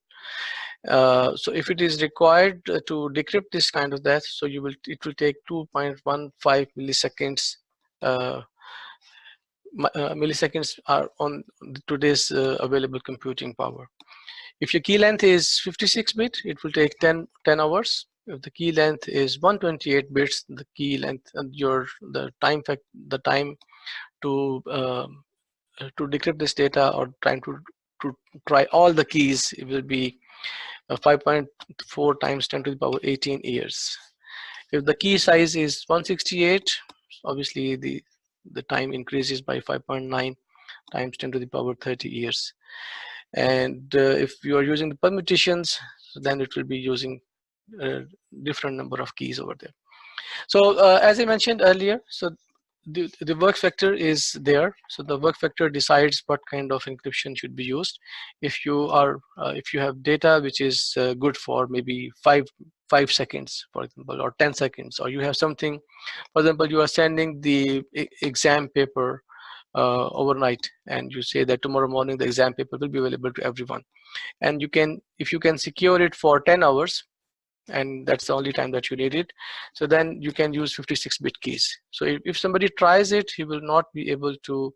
So if it is required to decrypt this kind of that, so it will take 2.15 milliseconds. Milliseconds are on today's available computing power. If your key length is 56 bit, it will take 10 hours. If the key length is 128 bits, the key length and the time to decrypt this data, or trying to try all the keys, it will be 5.4 times 10 to the power 18 years. If the key size is 168, obviously the time increases by 5.9 times 10 to the power 30 years. And if you are using the permutations, then it will be using a different number of keys over there. So as I mentioned earlier, so the work vector is there. So the work vector decides what kind of encryption should be used. If you have data which is good for maybe 5 seconds, for example, or 10 seconds, or you have something, for example, you are sending the exam paper overnight, and you say that tomorrow morning the exam paper will be available to everyone, and if you can secure it for 10 hours, and that's the only time that you need it, so then you can use 56-bit keys. So if somebody tries it, he will not be able to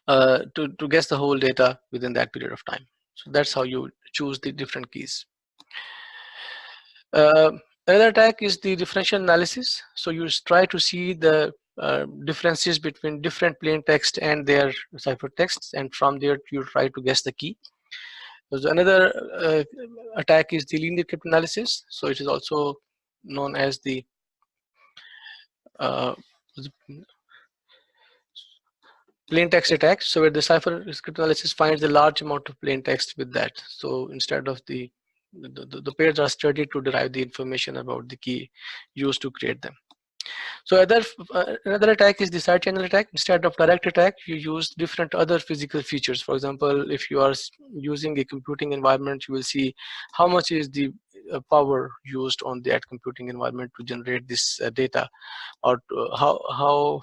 guess the whole data within that period of time. So that's how you choose the different keys. Another attack is the differential analysis. So you try to see the differences between different plain text and their ciphertexts, and from there you try to guess the key. So another attack is the linear cryptanalysis. So it is also known as the plain text attack. So where the cipher cryptanalysis finds a large amount of plain text with that. So instead of the pairs are studied to derive the information about the key used to create them. So another attack is the side channel attack. Instead of direct attack, you use different other physical features. For example, if you are using a computing environment, you will see how much is the power used on that computing environment to generate this data, or how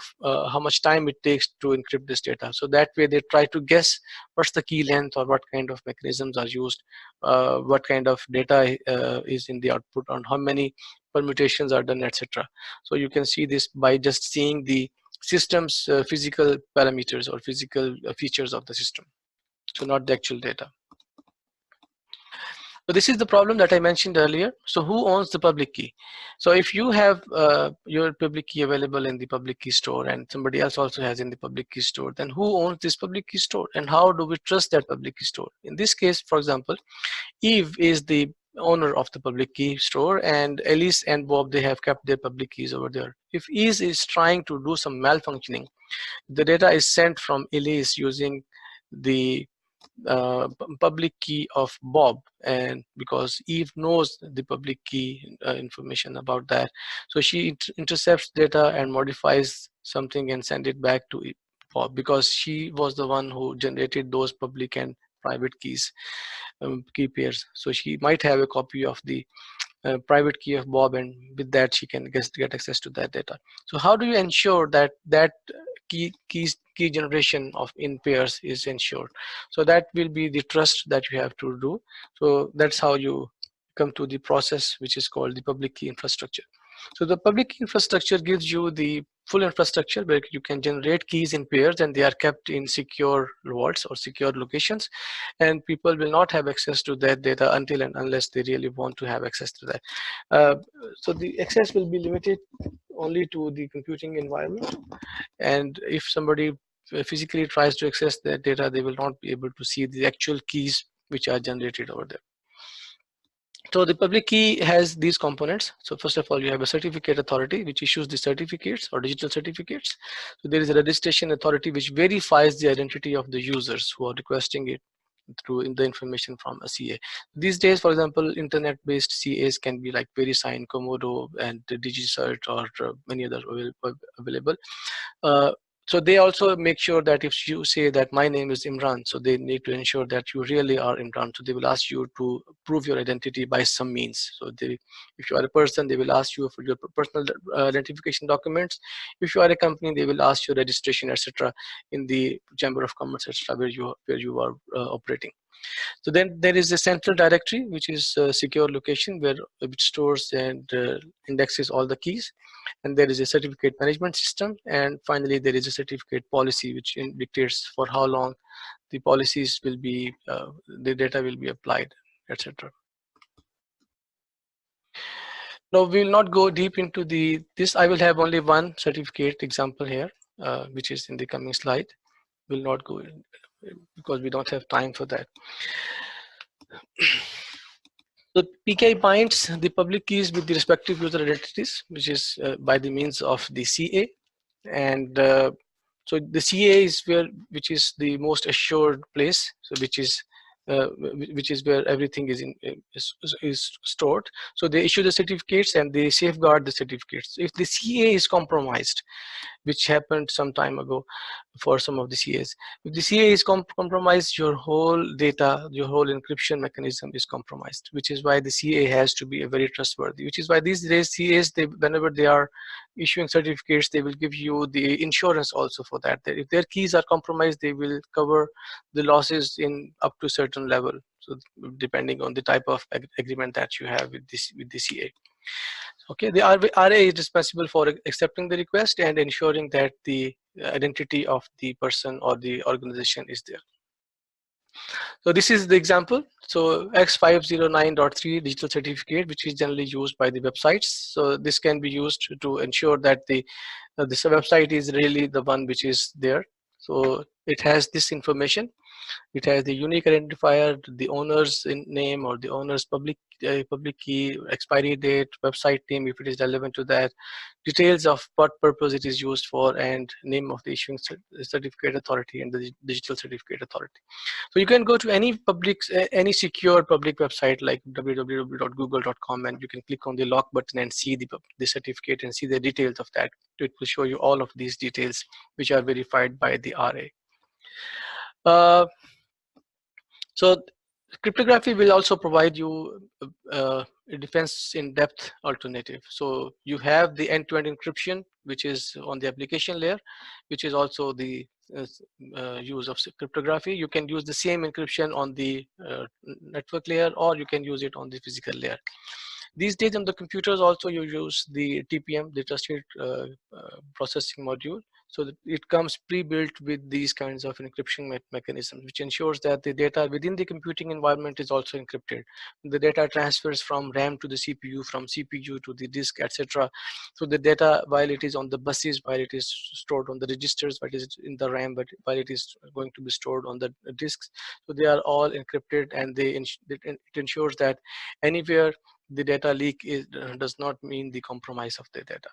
much time it takes to encrypt this data. So that way they try to guess what's the key length, or what kind of mechanisms are used, what kind of data is in the output, on how many permutations are done, etc. So you can see this by just seeing the system's physical parameters or physical features of the system, so not the actual data. So this is the problem that I mentioned earlier. So who owns the public key? So if you have your public key available in the public key store, and somebody else also has in the public key store, then who owns this public key store, and how do we trust that public key store? In this case, for example, Eve is the owner of the public key store, and Elise and Bob, they have kept their public keys over there. If Eve is trying to do some malfunctioning, the data is sent from Elise using the public key of Bob, and because Eve knows the public key information about that, so she intercepts data and modifies something and send it back to Bob, because she was the one who generated those public and private keys, key pairs. So she might have a copy of the private key of Bob, and with that she can get access to that data. So how do you ensure that key generation in pairs is ensured? So that will be the trust that you have to do. So that's how you come to the process which is called the public key infrastructure. So the public key infrastructure gives you the full infrastructure where you can generate keys in pairs, and they are kept in secure vaults or secure locations, and people will not have access to that data until and unless they really want to have access to that. So the access will be limited only to the computing environment, and if somebody physically tries to access that data, they will not be able to see the actual keys which are generated over there. So the public key has these components. So first of all, you have a certificate authority which issues the certificates or digital certificates. So there is a registration authority which verifies the identity of the users who are requesting it through the information from a CA. These days, for example, internet-based CAs can be like VeriSign, Komodo, and DigiCert, or many other available. So they also make sure that if you say that my name is Imran, so they need to ensure that you really are Imran. So they will ask you to prove your identity by some means. So if you are a person, they will ask you for your personal identification documents. If you are a company, they will ask you registration, etc., in the Chamber of Commerce, etc., where you are operating. So then there is a central directory, which is a secure location which stores and indexes all the keys. And there is a certificate management system. And finally, there is a certificate policy, which dictates for how long the policies will be, the data will be applied, etc. Now we will not go deep into this. I will have only one certificate example here, which is in the coming slide. Will not go in, because we don't have time for that. So PKI binds the public keys with the respective user identities, which is by the means of the CA, and so the CA is which is the most assured place, so which is where everything is stored. So they issue the certificates and they safeguard the certificates. If the CA is compromised, which happened some time ago for some of the CAs, if the CA is compromised, your whole data, your whole encryption mechanism is compromised, which is why the CA has to be a very trustworthy, which is why these days CAs, whenever they are issuing certificates, they will give you the insurance also for that. If their keys are compromised, they will cover the losses in up to a certain level, so depending on the type of agreement that you have with the CA. Okay, the RA is responsible for accepting the request and ensuring that the identity of the person or the organization is there. So this is the example. So X509.3 digital certificate, which is generally used by the websites. So this can be used to ensure that this website is really the one which is there. So it has this information. It has the unique identifier, the owner's name or the owner's public key, expiry date, website name if it is relevant to that, details of what purpose it is used for, and name of the issuing certificate authority and the digital certificate authority. So you can go to any secure public website like www.google.com, and you can click on the lock button and see the certificate and see the details of that. It will show you all of these details which are verified by the RA. So cryptography will also provide you a defense in depth alternative. So you have the end-to-end encryption, which is on the application layer, which is also the use of cryptography. You can use the same encryption on the network layer, or you can use it on the physical layer. These days on the computers also you use the TPM, the trusted processing module. So that it comes pre-built with these kinds of encryption mechanisms, which ensures that the data within the computing environment is also encrypted. The data transfers from RAM to the CPU, from CPU to the disk, etc. So the data, while it is on the buses, while it is stored on the registers, while it is in the RAM, but while it is going to be stored on the disks, so they are all encrypted, and it ensures that anywhere the data leak does not mean the compromise of the data.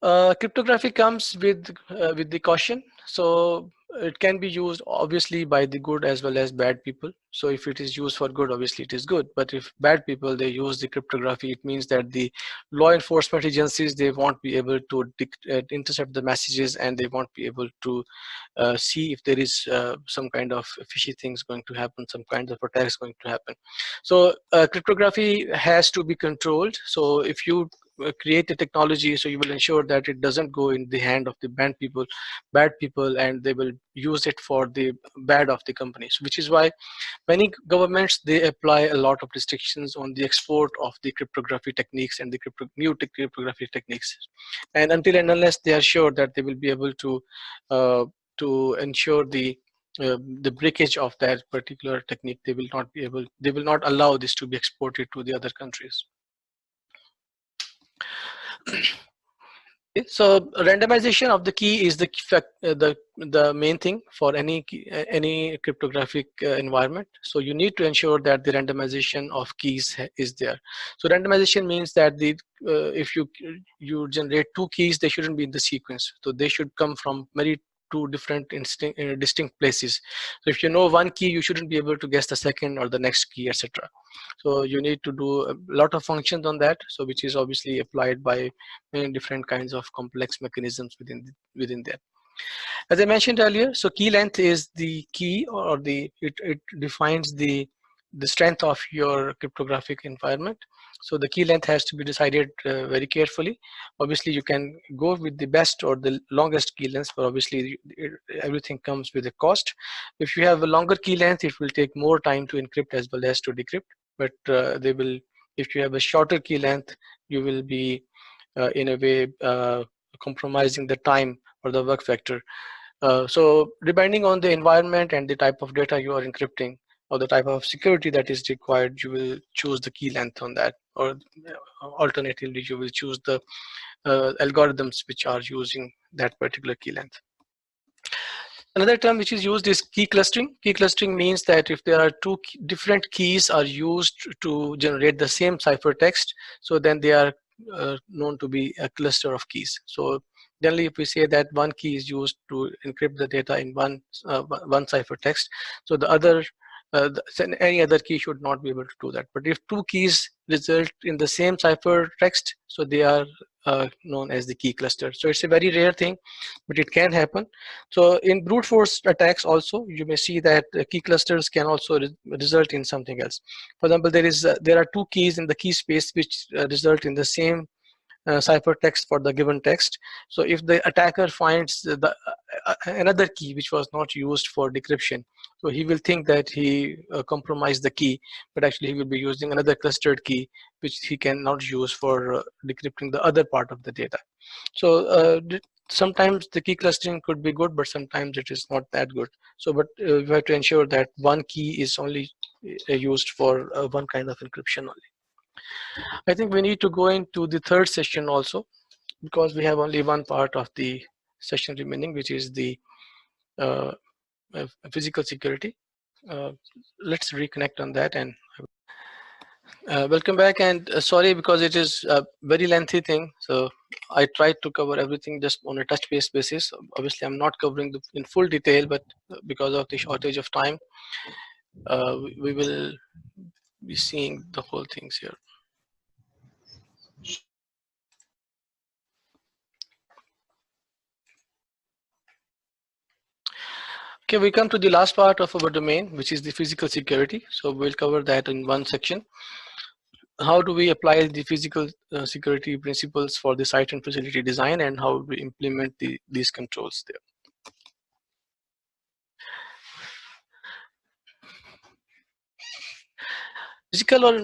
Cryptography comes with the caution. So it can be used obviously by the good as well as bad people. So if it is used for good, obviously it is good. But if bad people, they use the cryptography, it means that the law enforcement agencies, they won't be able to intercept the messages, and they won't be able to see if there is some kind of fishy things going to happen, some kind of attacks going to happen. So cryptography has to be controlled. So if you create a technology, so you will ensure that it doesn't go in the hand of the bad people, and they will use it for the bad of the companies, which is why many governments, they apply a lot of restrictions on the export of the cryptography techniques and the new cryptography techniques. And until and unless they are sure that they will be able to ensure the breakage of that particular technique, they will not allow this to be exported to the other countries. So randomization of the key is the main thing for any cryptographic environment. So you need to ensure that the randomization of keys is there. So randomization means that if you generate two keys, they shouldn't be in the sequence. So they should come from two different distinct places. So if you know one key, you shouldn't be able to guess the second or the next key, etc. So you need to do a lot of functions on that, so which is obviously applied by many different kinds of complex mechanisms within there. As I mentioned earlier, so key length is the key, or it defines the strength of your cryptographic environment. So the key length has to be decided very carefully. Obviously, you can go with the best or the longest key length, but obviously everything comes with a cost. If you have a longer key length, it will take more time to encrypt as well as to decrypt. But if you have a shorter key length, you will be in a way compromising the time or the work vector. So depending on the environment and the type of data you are encrypting, or the type of security that is required, you will choose the key length on that, or alternatively you will choose the algorithms which are using that particular key length. Another term which is used is key clustering. Key clustering means that if there are two different keys are used to generate the same ciphertext, so then they are known to be a cluster of keys. So generally, if we say that one key is used to encrypt the data in one ciphertext, so the other any other key should not be able to do that. But if two keys result in the same ciphertext, so they are known as the key cluster. So it's a very rare thing, but it can happen. So in brute force attacks also, you may see that key clusters can also result in something else. For example, there are two keys in the key space which result in the same ciphertext for the given text. So if the attacker finds another key which was not used for decryption, so he will think that he compromised the key, but actually he will be using another clustered key which he cannot use for decrypting the other part of the data. So sometimes the key clustering could be good, but sometimes it is not that good. So but you have to ensure that one key is only used for one kind of encryption only. I think we need to go into the third session also, because we have only one part of the session remaining, which is the physical security. Let's reconnect on that. And welcome back. And sorry, because it is a very lengthy thing, so I tried to cover everything just on a touch base basis. Obviously, I'm not covering in full detail, but because of the shortage of time, we will be seeing the whole things here. Okay, we come to the last part of our domain, which is the physical security. So we'll cover that in one section. How do we apply the physical security principles for the site and facility design, and how we implement these controls there? Physical or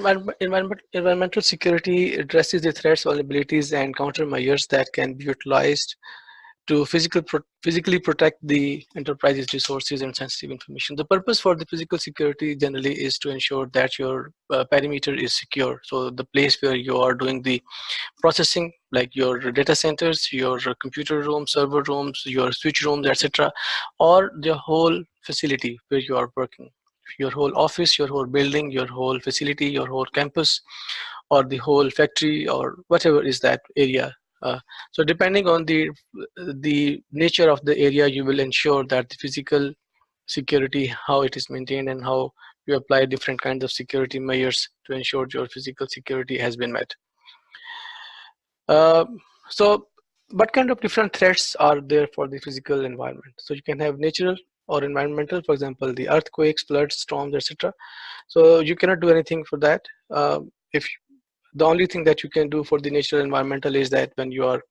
environmental security addresses the threats, vulnerabilities, and countermeasures that can be utilized to physically protect the enterprise's resources and sensitive information. The purpose for the physical security generally is to ensure that your perimeter is secure. So the place where you are doing the processing, like your data centers, your computer rooms, server rooms, your switch rooms, etc., or the whole facility where you are working. Your whole office, your whole building, your whole facility, your whole campus, or the whole factory, or whatever is that area. So depending on the nature of the area, you will ensure that the physical security, how it is maintained, and how you apply different kinds of security measures to ensure your physical security has been met. So what kind of different threats are there for the physical environment? So you can have natural or environmental, for example, the earthquakes, floods, storms, etc. So you cannot do anything for that. The only thing that you can do for the natural environmental is that when you are,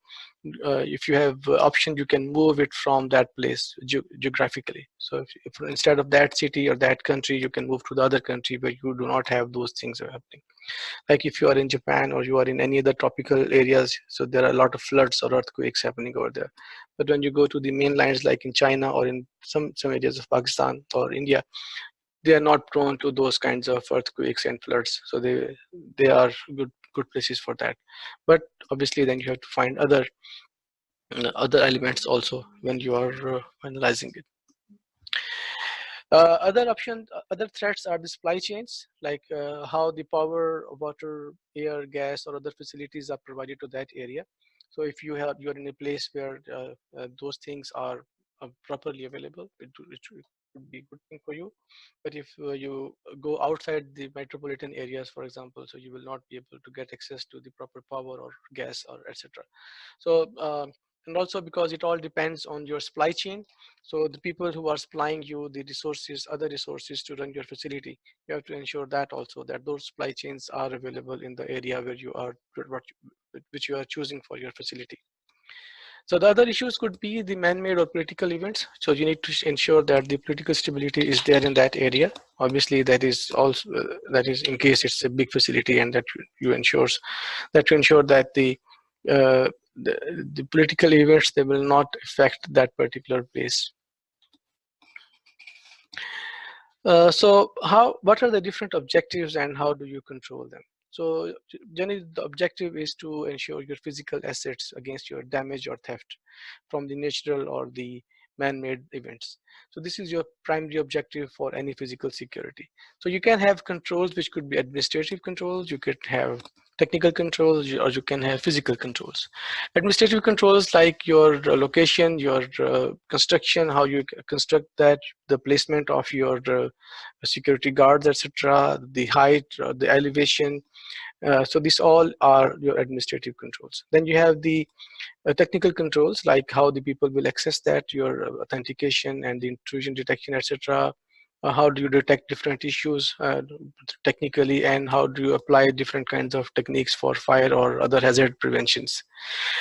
if you have option, you can move it from that place geographically. So if instead of that city or that country, you can move to the other country where you do not have those things happening. Like if you are in Japan or you are in any other tropical areas, so there are a lot of floods or earthquakes happening over there. But when you go to the mainlands, like in China or in some areas of Pakistan or India, they are not prone to those kinds of earthquakes and floods, so they are good places for that. But obviously then you have to find other elements also when you are analyzing it. Other threats are the supply chains, like how the power, water, air, gas, or other facilities are provided to that area. So if you're in a place where those things are properly available, it would be a good thing for you. But if you go outside the metropolitan areas, for example, so you will not be able to get access to the proper power or gas or etc. So and also because it all depends on your supply chain. So the people who are supplying you the resources, other resources to run your facility, you have to ensure that also that those supply chains are available in the area where you are, which you are choosing for your facility. So the other issues could be the man-made or political events. So you need to ensure that the political stability is there in that area. Obviously, that is also that is in case it's a big facility, and that you ensure that the the political events, they will not affect that particular place. So what are the different objectives and how do you control them? So generally the objective is to ensure your physical assets against your damage or theft from the natural or the man-made events. So this is your primary objective for any physical security. So you can have controls which could be administrative controls, you could have technical controls, or you can have physical controls. Administrative controls like your location, your construction, how you construct that, the placement of your security guards, etc., the height, the elevation. So these all are your administrative controls. Then you have the technical controls like how the people will access that, your authentication and the intrusion detection, etc. How do you detect different issues technically, and how do you apply different kinds of techniques for fire or other hazard preventions.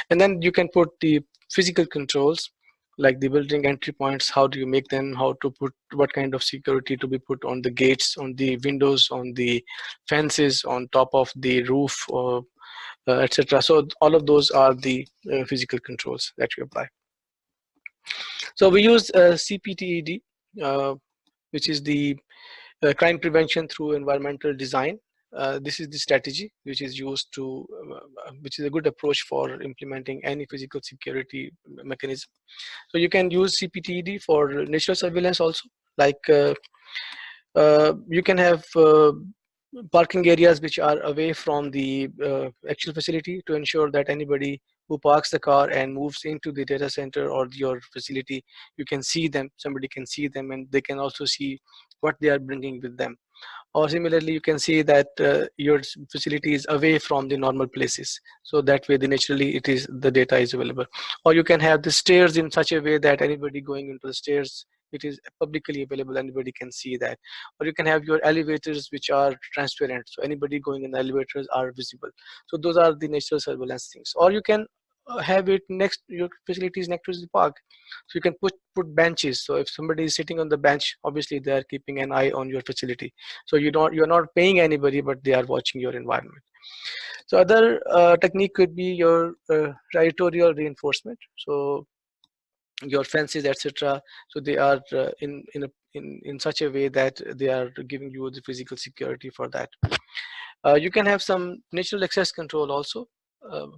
And then you can put the physical controls like the building entry points, how do you make them, how to put, what kind of security to be put on the gates, on the windows, on the fences, on top of the roof, or etc. So all of those are the physical controls that we apply. So we use CPTED, which is the crime prevention through environmental design. This is the strategy which is used to, which is a good approach for implementing any physical security mechanism. So you can use CPTED for natural surveillance also, like you can have parking areas which are away from the actual facility to ensure that anybody who parks the car and moves into the data center or your facility, you can see them, somebody can see them, and they can also see what they are bringing with them. Or similarly, you can see that your facility is away from the normal places, so that way naturally the data is available. Or you can have the stairs in such a way that anybody going into the stairs, it is publicly available, anybody can see that. Or you can have your elevators which are transparent, so anybody going in the elevators are visible. So those are the natural surveillance things. Or you can have it next, your facilities next to the park, so you can put benches. So if somebody is sitting on the bench, obviously they are keeping an eye on your facility. So you're not paying anybody, but they are watching your environment. So other technique could be your territorial reinforcement. So your fences, etc. So they are in such a way that they are giving you the physical security for that. You can have some natural access control also.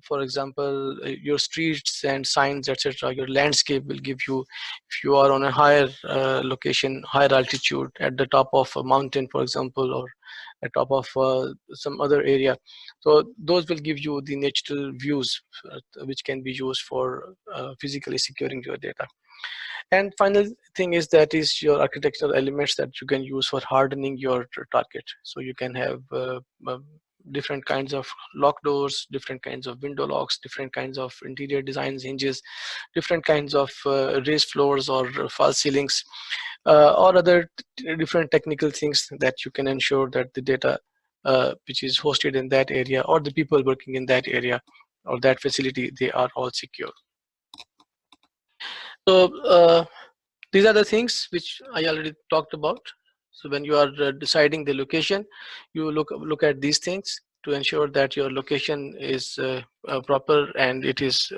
For example, your streets and signs, etc. Your landscape will give you, if you are on a higher location, higher altitude, at the top of a mountain, for example, or at top of some other area. So those will give you the natural views which can be used for physically securing your data. And final thing is that is your architectural elements that you can use for hardening your target. So you can have different kinds of lock doors, different kinds of window locks, different kinds of interior designs, hinges, different kinds of raised floors or false ceilings, or other different technical things that you can ensure that the data which is hosted in that area, or the people working in that area or that facility, they are all secure. So these are the things which I already talked about. So when you are deciding the location, you look at these things to ensure that your location is proper and it is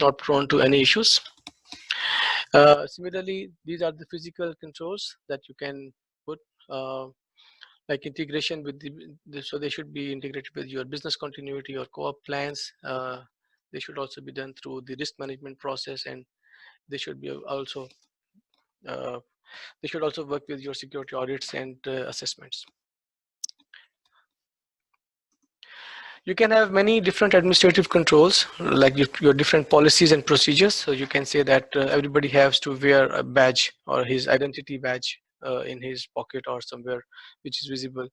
not prone to any issues. Similarly, these are the physical controls that you can put, like integration with so they should be integrated with your business continuity or co-op plans. They should also be done through the risk management process, and they should be also they should also work with your security audits and assessments. You can have many different administrative controls, like your different policies and procedures. So you can say that everybody has to wear a badge or his identity badge in his pocket or somewhere which is visible.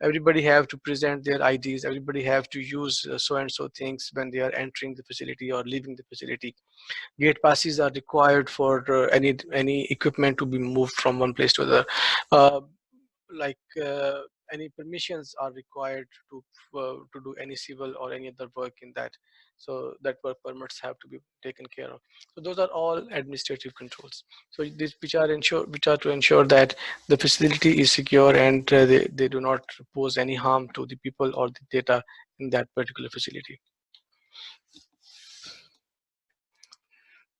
Everybody have to present their IDs. Everybody have to use so and so things when they are entering the facility or leaving the facility. Gate passes are required for any equipment to be moved from one place to the other. Any permissions are required to do any civil or any other work in that, so that work permits have to be taken care of. So those are all administrative controls. So these which are to ensure that the facility is secure and they do not pose any harm to the people or the data in that particular facility.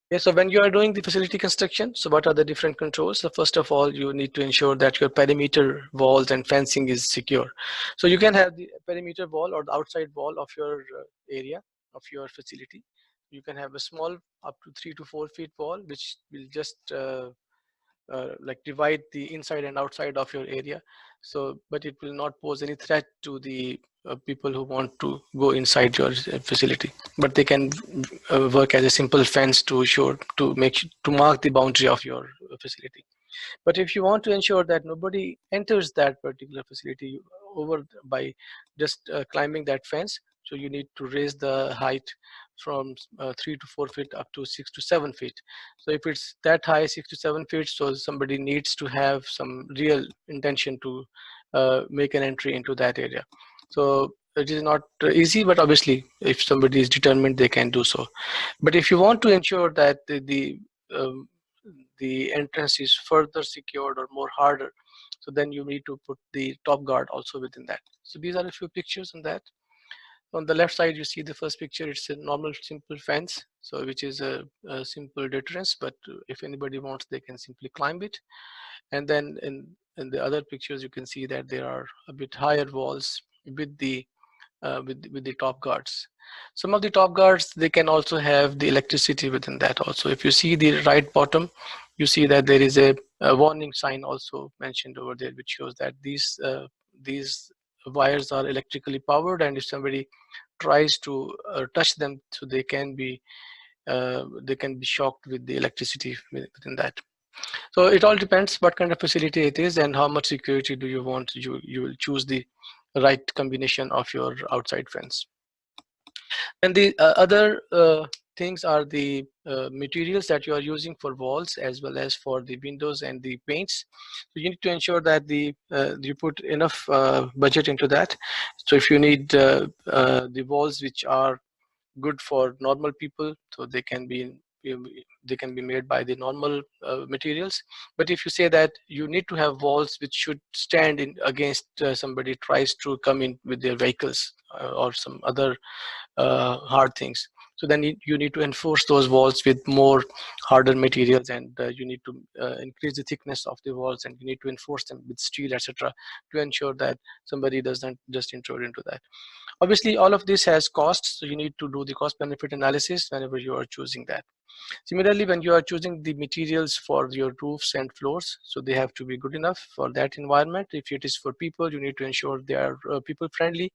Yeah, so when you are doing the facility construction, so what are the different controls? So first of all, you need to ensure that your perimeter walls and fencing is secure. So you can have the perimeter wall or the outside wall of your area of your facility. You can have a small up to 3 to 4 feet wall, which will just like divide the inside and outside of your area. So, but it will not pose any threat to the people who want to go inside your facility. But they can work as a simple fence to ensure to mark the boundary of your facility. But if you want to ensure that nobody enters that particular facility over by just climbing that fence, so you need to raise the height from 3 to 4 feet up to 6 to 7 feet. So if it's that high, 6 to 7 feet, so somebody needs to have some real intention to make an entry into that area. So it is not easy, but obviously if somebody is determined, they can do so. But if you want to ensure that um, the entrance is further secured or more harder, so then you need to put the top guard also within that. So these are a few pictures on that. On the left side, you see the first picture. It's a normal simple fence, so which is a simple deterrence, but if anybody wants, they can simply climb it. And then in the other pictures, you can see that there are a bit higher walls with the with the top guards. Some of the top guards, they can also have the electricity within that also. If you see the right bottom, you see that there is a warning sign also mentioned over there, which shows that these wires are electrically powered, and if somebody tries to touch them, so they can be shocked with the electricity within that. So it all depends what kind of facility it is and how much security do you want. You will choose the right combination of your outside fence. And the other things are the materials that you are using for walls as well as for the windows and the paints. So you need to ensure that you put enough budget into that. So if you need the walls which are good for normal people, so they can be made by the normal materials. But if you say that you need to have walls which should stand in against somebody tries to come in with their vehicles or some other hard things, so then you need to enforce those walls with more harder materials, and you need to increase the thickness of the walls, and you need to enforce them with steel, etc., to ensure that somebody doesn't just intrude into that. Obviously, all of this has costs, so you need to do the cost benefit analysis whenever you are choosing that. Similarly, when you are choosing the materials for your roofs and floors, so they have to be good enough for that environment. If it is for people, you need to ensure they are people friendly.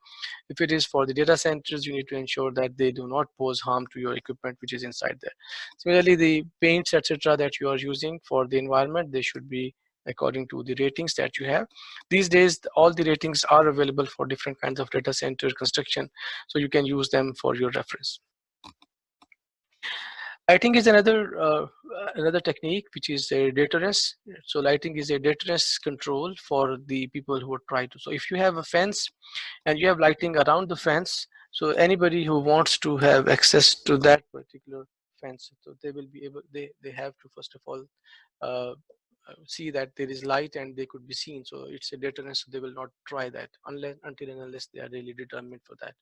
If it is for the data centers, you need to ensure that they do not pose harm to your equipment which is inside there. Similarly, the paints, etc., that you are using for the environment, they should be according to the ratings that you have. These days, all the ratings are available for different kinds of data center construction, so you can use them for your reference. Lighting is another technique, which is a deterrence. So lighting is a deterrence control for the people who are trying to. So if you have a fence and you have lighting around the fence, so anybody who wants to have access to that particular fence, so they will be able. They have to first of all see that there is light and they could be seen. So it's a deterrence. So they will not try that until and unless they are really determined for that.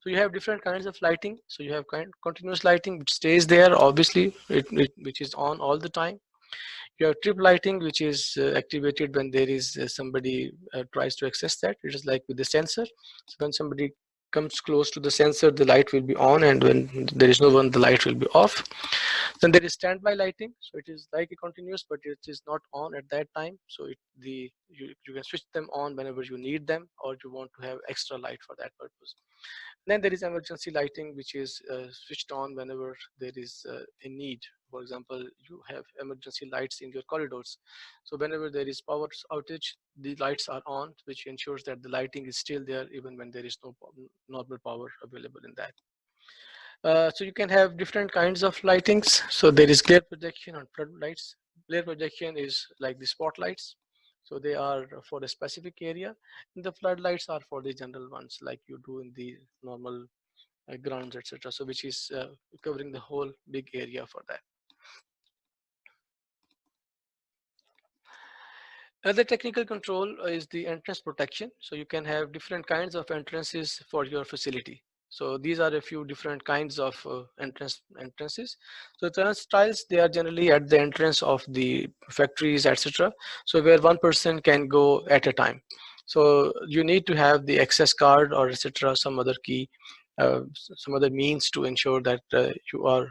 So you have different kinds of lighting. So you have continuous lighting which stays there, obviously, which is on all the time. You have trip lighting, which is activated when there is somebody tries to access that. It is like with the sensor. So when somebody comes close to the sensor, the light will be on, and when there is no one, the light will be off. Then there is standby lighting. So it is like a continuous, but it is not on at that time. So you can switch them on whenever you need them, or you want to have extra light for that purpose. Then there is emergency lighting, which is switched on whenever there is a need. For example, you have emergency lights in your corridors. So whenever there is power outage, the lights are on, which ensures that the lighting is still there even when there is no normal power available in that. So you can have different kinds of lightings. So there is glare projection and floodlights. Glare projection is like the spotlights. So they are for a specific area. And the floodlights are for the general ones, like you do in the normal grounds, etc. So which is covering the whole big area for that. Another technical control is the entrance protection. So you can have different kinds of entrances for your facility. So these are a few different kinds of entrances. So turnstiles, they are generally at the entrance of the factories, etc. So where one person can go at a time. So you need to have the access card or etc. Some other key, some other means to ensure that you are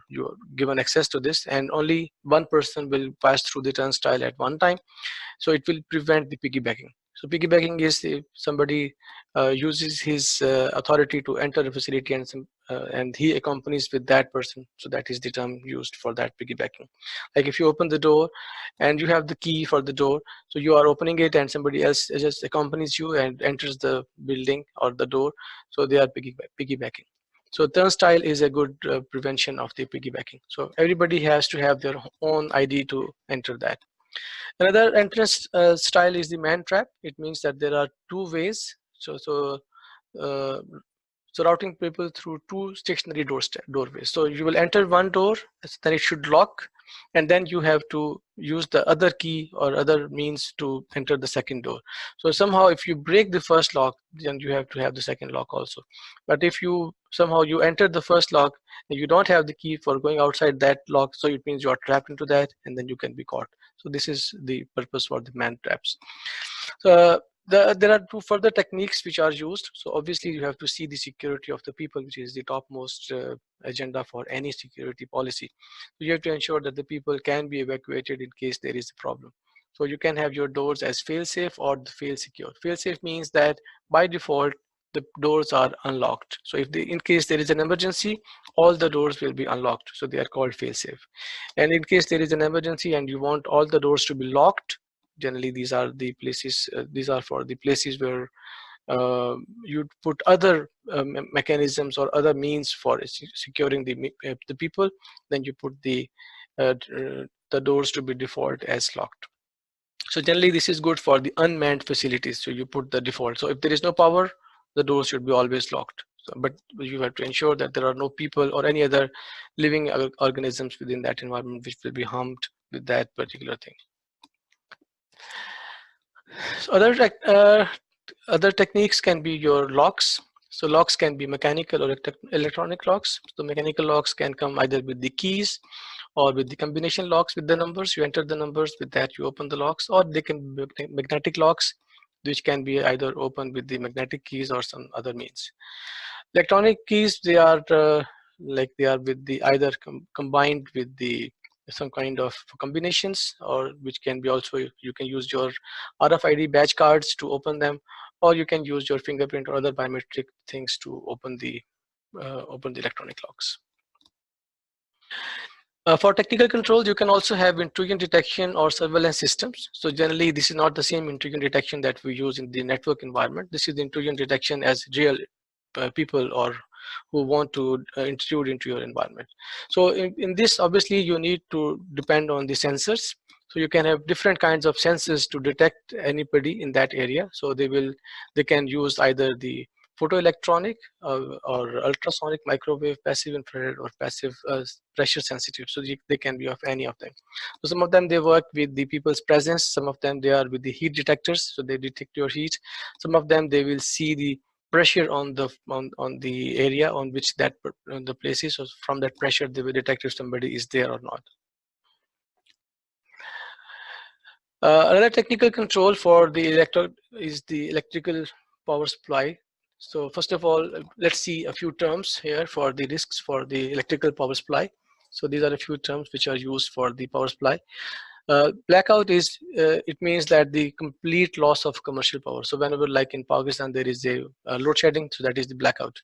given access to this, and only one person will pass through the turnstile at one time. So it will prevent the piggybacking. So piggybacking is if somebody uses his authority to enter a facility and he accompanies with that person. So that is the term used for that piggybacking. Like if you open the door and you have the key for the door, so you are opening it and somebody else just accompanies you and enters the building or the door. So they are piggybacking. So turnstile is a good prevention of the piggybacking. So everybody has to have their own ID to enter that. Another entrance style is the man trap. It means that there are two ways. Uh, so routing people through two stationary doorways. So you will enter one door, then it should lock, and then you have to use the other key or other means to enter the second door. So somehow if you break the first lock, then you have to have the second lock also. But if you somehow you enter the first lock and you don't have the key for going outside that lock, so it means you are trapped into that and then you can be caught. So this is the purpose for the man traps. So there are two further techniques which are used. So obviously you have to see the security of the people, which is the topmost agenda for any security policy. So you have to ensure that the people can be evacuated in case there is a problem. So you can have your doors as fail-safe or the fail-secure. Fail-safe means that by default the doors are unlocked. So if in case there is an emergency, all the doors will be unlocked. So they are called fail-safe. And in case there is an emergency and you want all the doors to be locked, generally these are the places, these are for the places where you'd put other mechanisms or other means for securing the people, then you put the doors to be default as locked. So generally this is good for the unmanned facilities. So you put the default. So if there is no power, the doors should be always locked. So, but you have to ensure that there are no people or any other living organisms within that environment which will be harmed with that particular thing. So other techniques can be your locks. So locks can be mechanical or electronic locks. So mechanical locks can come either with the keys or with the combination locks with the numbers. You enter the numbers, with that you open the locks, or they can be magnetic locks, which can be either opened with the magnetic keys or some other means. Electronic keys, they are with the either combined with the some kind of combinations, or which can be also, you can use your RFID badge cards to open them, or you can use your fingerprint or other biometric things to open the electronic locks. For technical controls, you can also have intrusion detection or surveillance systems. So generally, this is not the same intrusion detection that we use in the network environment. This is the intrusion detection as real people or who want to intrude into your environment. So in this, obviously, you need to depend on the sensors. So you can have different kinds of sensors to detect anybody in that area. So they can use either the photoelectronic or ultrasonic, microwave, passive infrared, or passive pressure sensitive. So they can be of any of them. So some of them, they work with the people's presence. Some of them, they are with the heat detectors. So they detect your heat. Some of them, they will see the pressure on the area on which that the place is. So from that pressure, they will detect if somebody is there or not. Another technical control for the electrical power supply. So first of all, let's see a few terms here for the risks for the electrical power supply. So these are a few terms which are used for the power supply. Blackout is, it means that the complete loss of commercial power. So whenever, like in Pakistan, there is a load shedding, so that is the blackout.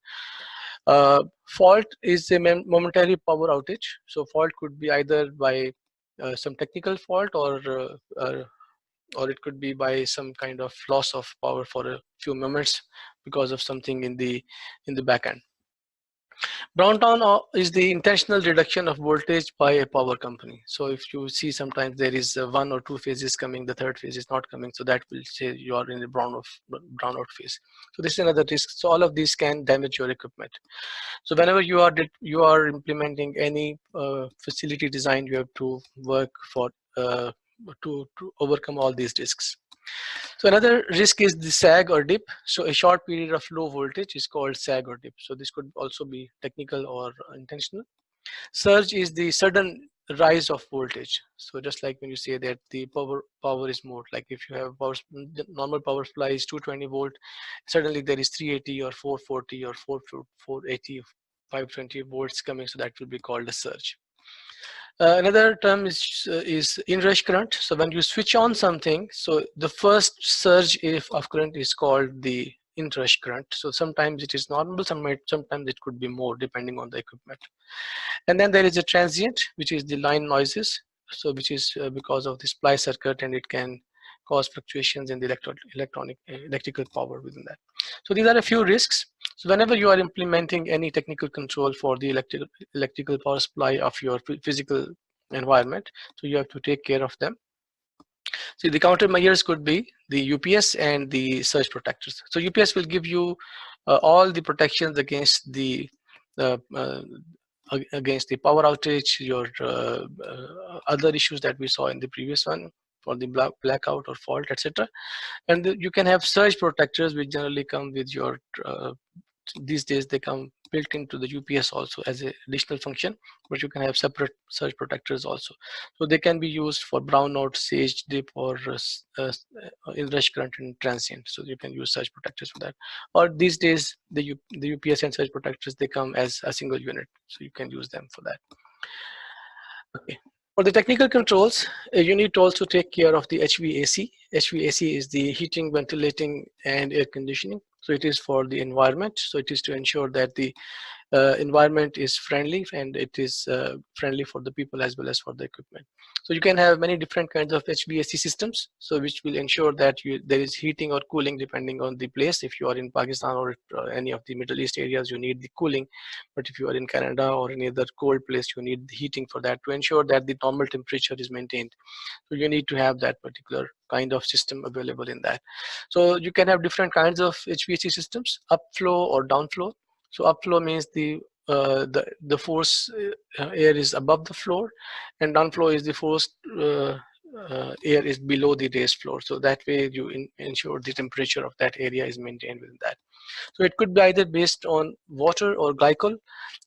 Fault is a momentary power outage. So fault could be either by some technical fault, or it could be by some kind of loss of power for a few moments because of something in the back end. Browndown is the intentional reduction of voltage by a power company. So if you see sometimes there is one or two phases coming, the third phase is not coming, so that will say you are in a brownout phase. So this is another risk. So all of these can damage your equipment. So whenever you are implementing any facility design, you have to work for to overcome all these risks. So another risk is the sag or dip. So a short period of low voltage is called sag or dip. So this could also be technical or intentional. Surge is the sudden rise of voltage. So just like when you say that the power is more, like if you have power, the normal power supply is 220 volt, suddenly there is 380 or 440 or 480, 520 volts coming, so that will be called a surge. Another term is inrush current. So when you switch on something, so the first surge of current is called the inrush current. So sometimes it is normal, sometimes it could be more depending on the equipment. And then there is a transient, which is the line noises, so which is because of the splice circuit, and it can cause fluctuations in the electrical power within that. So these are a few risks. So whenever you are implementing any technical control for the electrical power supply of your physical environment, so you have to take care of them. So the countermeasures could be the UPS and the surge protectors. So UPS will give you all the protections against the power outage, your other issues that we saw in the previous one for the blackout or fault, etc. And you can have surge protectors which generally come with your these days they come built into the UPS also as an additional function, but you can have separate surge protectors also. So they can be used for brownout, sage, dip, or inrush current and transient. So you can use surge protectors for that. Or these days the UPS and surge protectors, they come as a single unit, so you can use them for that. Okay. For the technical controls, you need to also take care of the HVAC. HVAC is the heating, ventilating, and air conditioning. So it is for the environment. So it is to ensure that the environment is friendly, and it is friendly for the people as well as for the equipment. So you can have many different kinds of HVAC systems, so which will ensure that there is heating or cooling depending on the place. If you are in Pakistan or any of the Middle East areas, you need the cooling, but if you are in Canada or any other cold place, you need the heating for that to ensure that the normal temperature is maintained. So you need to have that particular kind of system available in that. So you can have different kinds of HVAC systems, upflow or downflow. So upflow means the force air is above the floor, and downflow is the force air is below the raised floor. So that way you ensure the temperature of that area is maintained within that. So it could be either based on water or glycol.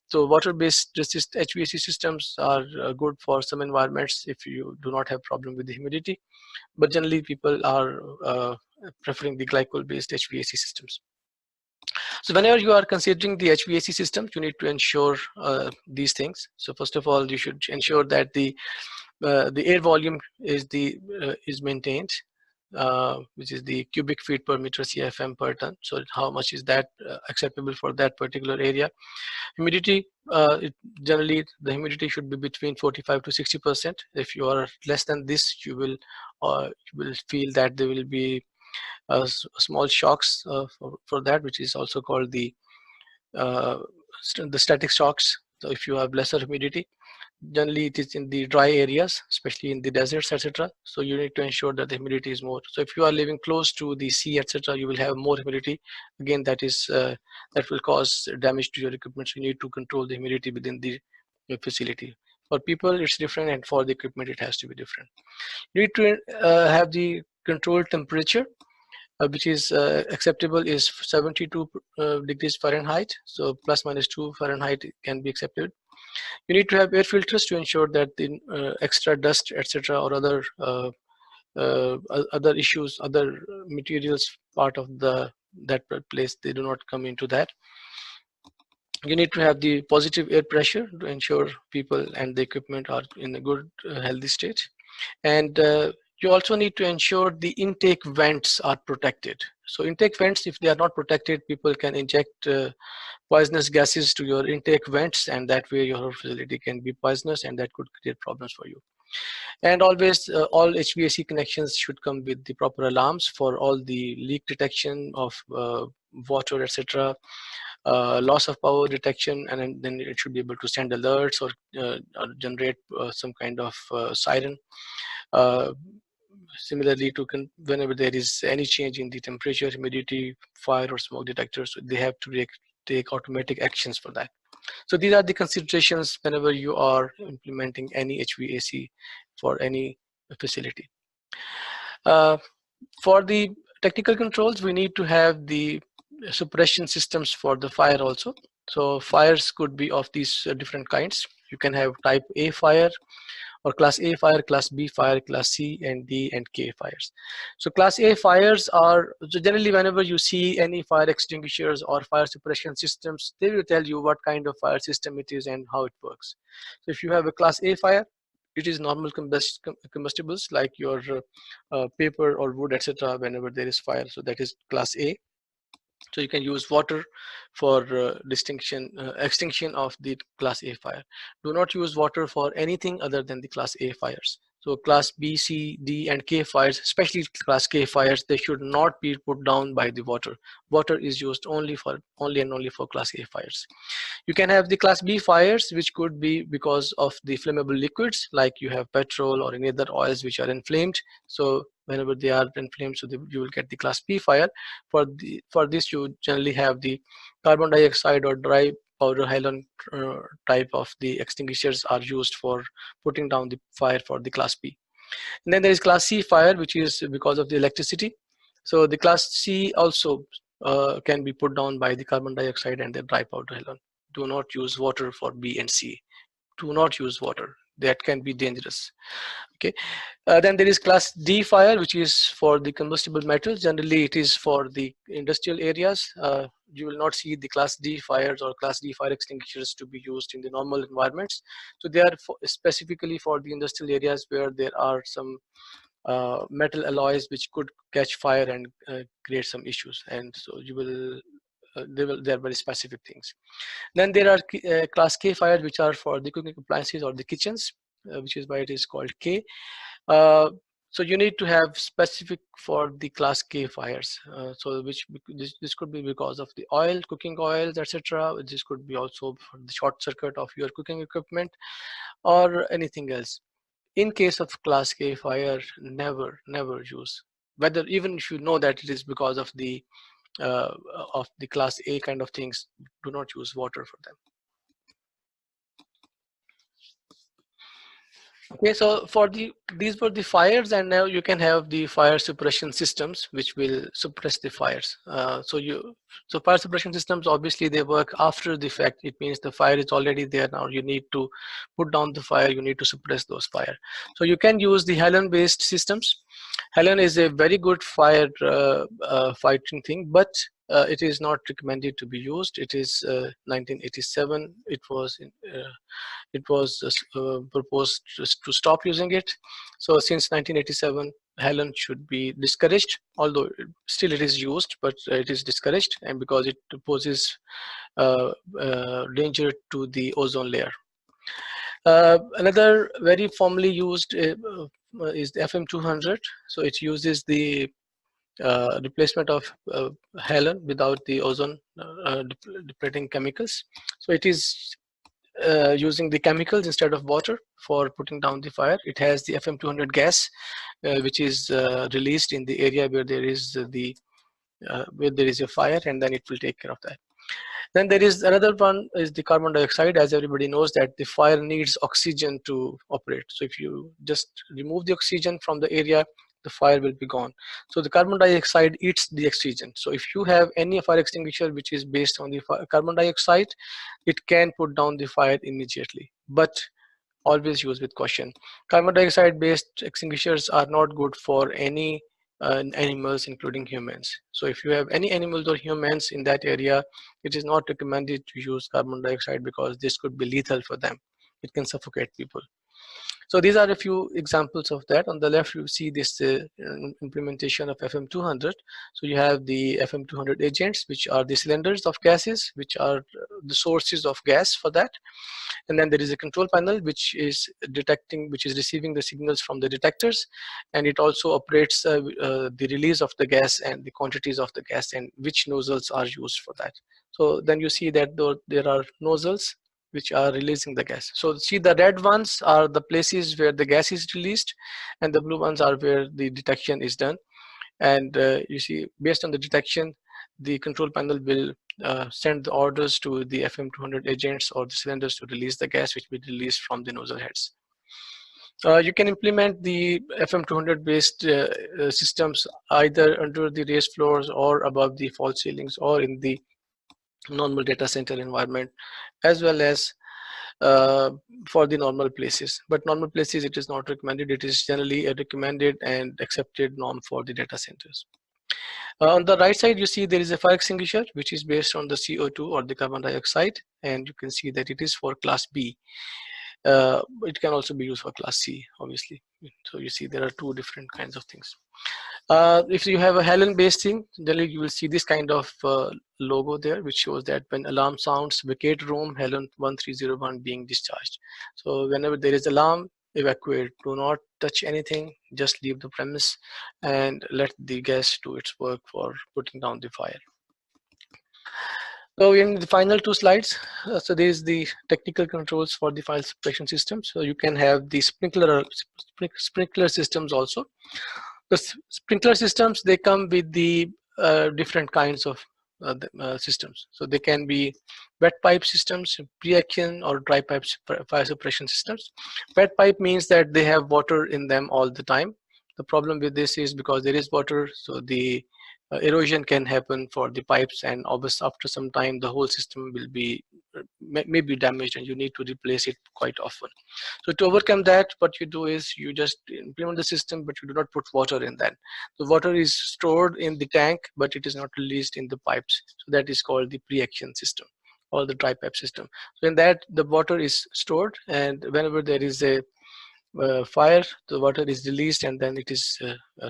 So water-based HVAC systems are good for some environments if you do not have problem with the humidity, but generally people are preferring the glycol-based HVAC systems. So whenever you are considering the HVAC system, you need to ensure these things. So first of all, you should ensure that the air volume is maintained, which is the cubic feet per meter CFM per ton. So how much is that acceptable for that particular area? Humidity, generally the humidity should be between 45 to 60%. If you are less than this, you will feel that there will be small shocks for that, which is also called the static shocks. So if you have lesser humidity, generally it is in the dry areas, especially in the deserts, etc. So you need to ensure that the humidity is more. So if you are living close to the sea, etc., you will have more humidity. Again, that will cause damage to your equipment. So you need to control the humidity within the facility. For people, it's different, and for the equipment, it has to be different. You need to have the controlled temperature, which is acceptable is 72 degrees Fahrenheit. So plus minus 2 Fahrenheit can be accepted. You need to have air filters to ensure that the extra dust, etc., or other issues, other materials part of that place, they do not come into that. You need to have the positive air pressure to ensure people and the equipment are in a good healthy state. And you also need to ensure the intake vents are protected. So intake vents, if they are not protected, people can inject poisonous gases to your intake vents, and that way your facility can be poisonous, and that could create problems for you. And always all HVAC connections should come with the proper alarms for all the leak detection of water, etc., loss of power detection, and then it should be able to send alerts or generate some kind of siren. Similarly, whenever there is any change in the temperature, humidity, fire, or smoke detectors, they have to take automatic actions for that. So these are the considerations whenever you are implementing any HVAC for any facility. For the technical controls, we need to have the suppression systems for the fire also. So fires could be of these different kinds. You can have type A fire, or class A fire, class B fire, class C and D and K fires. So class A fires are, so generally whenever you see any fire extinguishers or fire suppression systems, they will tell you what kind of fire system it is and how it works. So if you have a class A fire, it is normal combustibles like your paper or wood, etc. whenever there is fire. So that is class A. So you can use water for extinction of the class A fire. Do not use water for anything other than the class A fires. So class B, C, D and K fires, especially class K fires, they should not be put down by the water. Water is used only and only for class A fires. You can have the class B fires, which could be because of the flammable liquids, like you have petrol or any other oils which are inflamed. So whenever they are inflamed, so you will get the class B fire. For this, you generally have the carbon dioxide or dry powder halon type of the extinguishers are used for putting down the fire for the class B. And then there is class C fire, which is because of the electricity. So the class C also can be put down by the carbon dioxide and the dry powder halon. Do not use water for B and C. Do not use water. That can be dangerous. Okay. Then there is class D fire, which is for the combustible metals. Generally, it is for the industrial areas. You will not see the class D fires or class D fire extinguishers to be used in the normal environments. So they are specifically for the industrial areas where there are some metal alloys which could catch fire and create some issues. And so you will, they are very specific things. Then there are class K fires, which are for the cooking appliances or the kitchens, which is why it is called K. So you need to have specific for the class K fires. So this could be because of the oil, cooking oils, etc. This could be also for the short circuit of your cooking equipment or anything else. In case of class K fire, never use, whether even if you know that it is because of the class A kind of things, do not use water for them. Okay, so for these were the fires, and now you can have the fire suppression systems which will suppress the fires. So fire suppression systems, obviously they work after the fact. It means the fire is already there. Now you need to put down the fire, you need to suppress those fire. So you can use the halon based systems. Halon is a very good fire fighting thing, but it is not recommended to be used. It is 1987. It was proposed to stop using it. So since 1987, halon should be discouraged, although still it is used, but it is discouraged, and because it poses danger to the ozone layer. Another very formally used is the FM200. So it uses the replacement of halon without the ozone depleting chemicals. So it is using the chemicals instead of water for putting down the fire. It has the FM200 gas, which is released in the area where there is a fire, and then it will take care of that. Then there is another one, is the carbon dioxide. As everybody knows that the fire needs oxygen to operate. So if you just remove the oxygen from the area, the fire will be gone. So the carbon dioxide eats the oxygen. So if you have any fire extinguisher which is based on the carbon dioxide, it can put down the fire immediately, but always use with caution. Carbon dioxide based extinguishers are not good for any animals, including humans. So if you have any animals or humans in that area, it is not recommended to use carbon dioxide because this could be lethal for them. It can suffocate people. So these are a few examples of that. On the left, you see this implementation of FM200. So you have the FM200 agents, which are the cylinders of gases, which are the sources of gas for that. And then there is a control panel, which is receiving the signals from the detectors. And it also operates the release of the gas and the quantities of the gas and which nozzles are used for that. So then you see that there are nozzles which are releasing the gas. So see, the red ones are the places where the gas is released, and the blue ones are where the detection is done. And you see, based on the detection, the control panel will send the orders to the FM200 agents or the cylinders to release the gas, which will be released from the nozzle heads. You can implement the FM200 based systems either under the raised floors or above the false ceilings or in the normal data center environment, as well as for the normal places. But normal places, it is not recommended. It is generally a recommended and accepted norm for the data centers. On the right side, you see there is a fire extinguisher, which is based on the CO2 or the carbon dioxide, and you can see that it is for class B. It can also be used for class C, obviously. So you see there are two different kinds of things. If you have a Helen based thing, generally you will see this kind of logo there, which shows that when alarm sounds, vacate room, Helen 1301 being discharged. So whenever there is alarm, evacuate. Do not touch anything, just leave the premise and let the gas do its work for putting down the fire. So in the final two slides, so there is the technical controls for the fire suppression system. So you can have the sprinkler systems also. The sprinkler systems, they come with the different kinds of systems. So they can be wet pipe systems, pre-action or dry pipe fire suppression systems. Wet pipe means that they have water in them all the time. The problem with this is because there is water, so the erosion can happen for the pipes, and obviously after some time the whole system will be may be damaged and you need to replace it quite often. So to overcome that, what you do is you just implement the system, but you do not put water in that. The water is stored in the tank, but it is not released in the pipes. So that is called the pre-action system or the dry pipe system. So in that, the water is stored, and whenever there is a fire, the water is released and then it is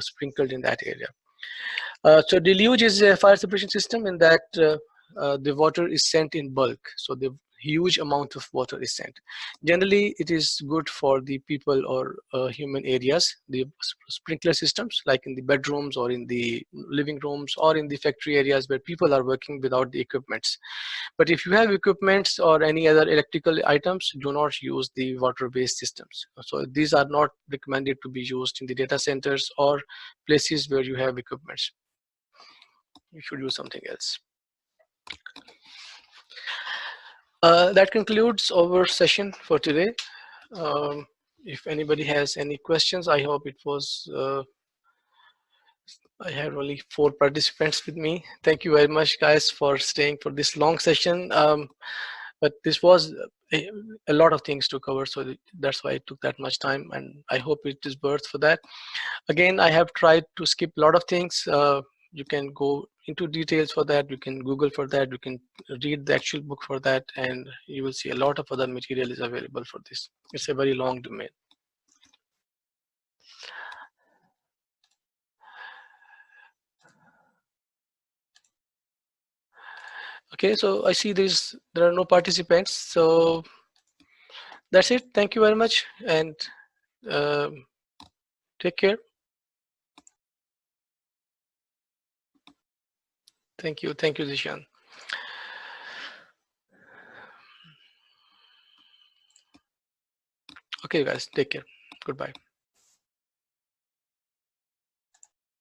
sprinkled in that area. So deluge is a fire suppression system in that the water is sent in bulk. So the huge amount of water is sent. Generally, it is good for the people or human areas, the sprinkler systems, like in the bedrooms or in the living rooms or in the factory areas where people are working without the equipments. But if you have equipments or any other electrical items, do not use the water-based systems. So these are not recommended to be used in the data centers or places where you have equipments. You should use something else. That concludes our session for today. If anybody has any questions, I hope it was, I had only 4 participants with me. Thank you very much, guys, for staying for this long session. But this was a lot of things to cover, so that's why it took that much time, and I hope it is worth for that. Again, I have tried to skip a lot of things. You can go into details for that, you can Google for that, you can read the actual book for that, and you will see a lot of other material is available for this. It's a very long domain. Okay, so I see there are no participants, so that's it. Thank you very much, and take care. Thank you, Zishan. Okay, guys, take care. Goodbye.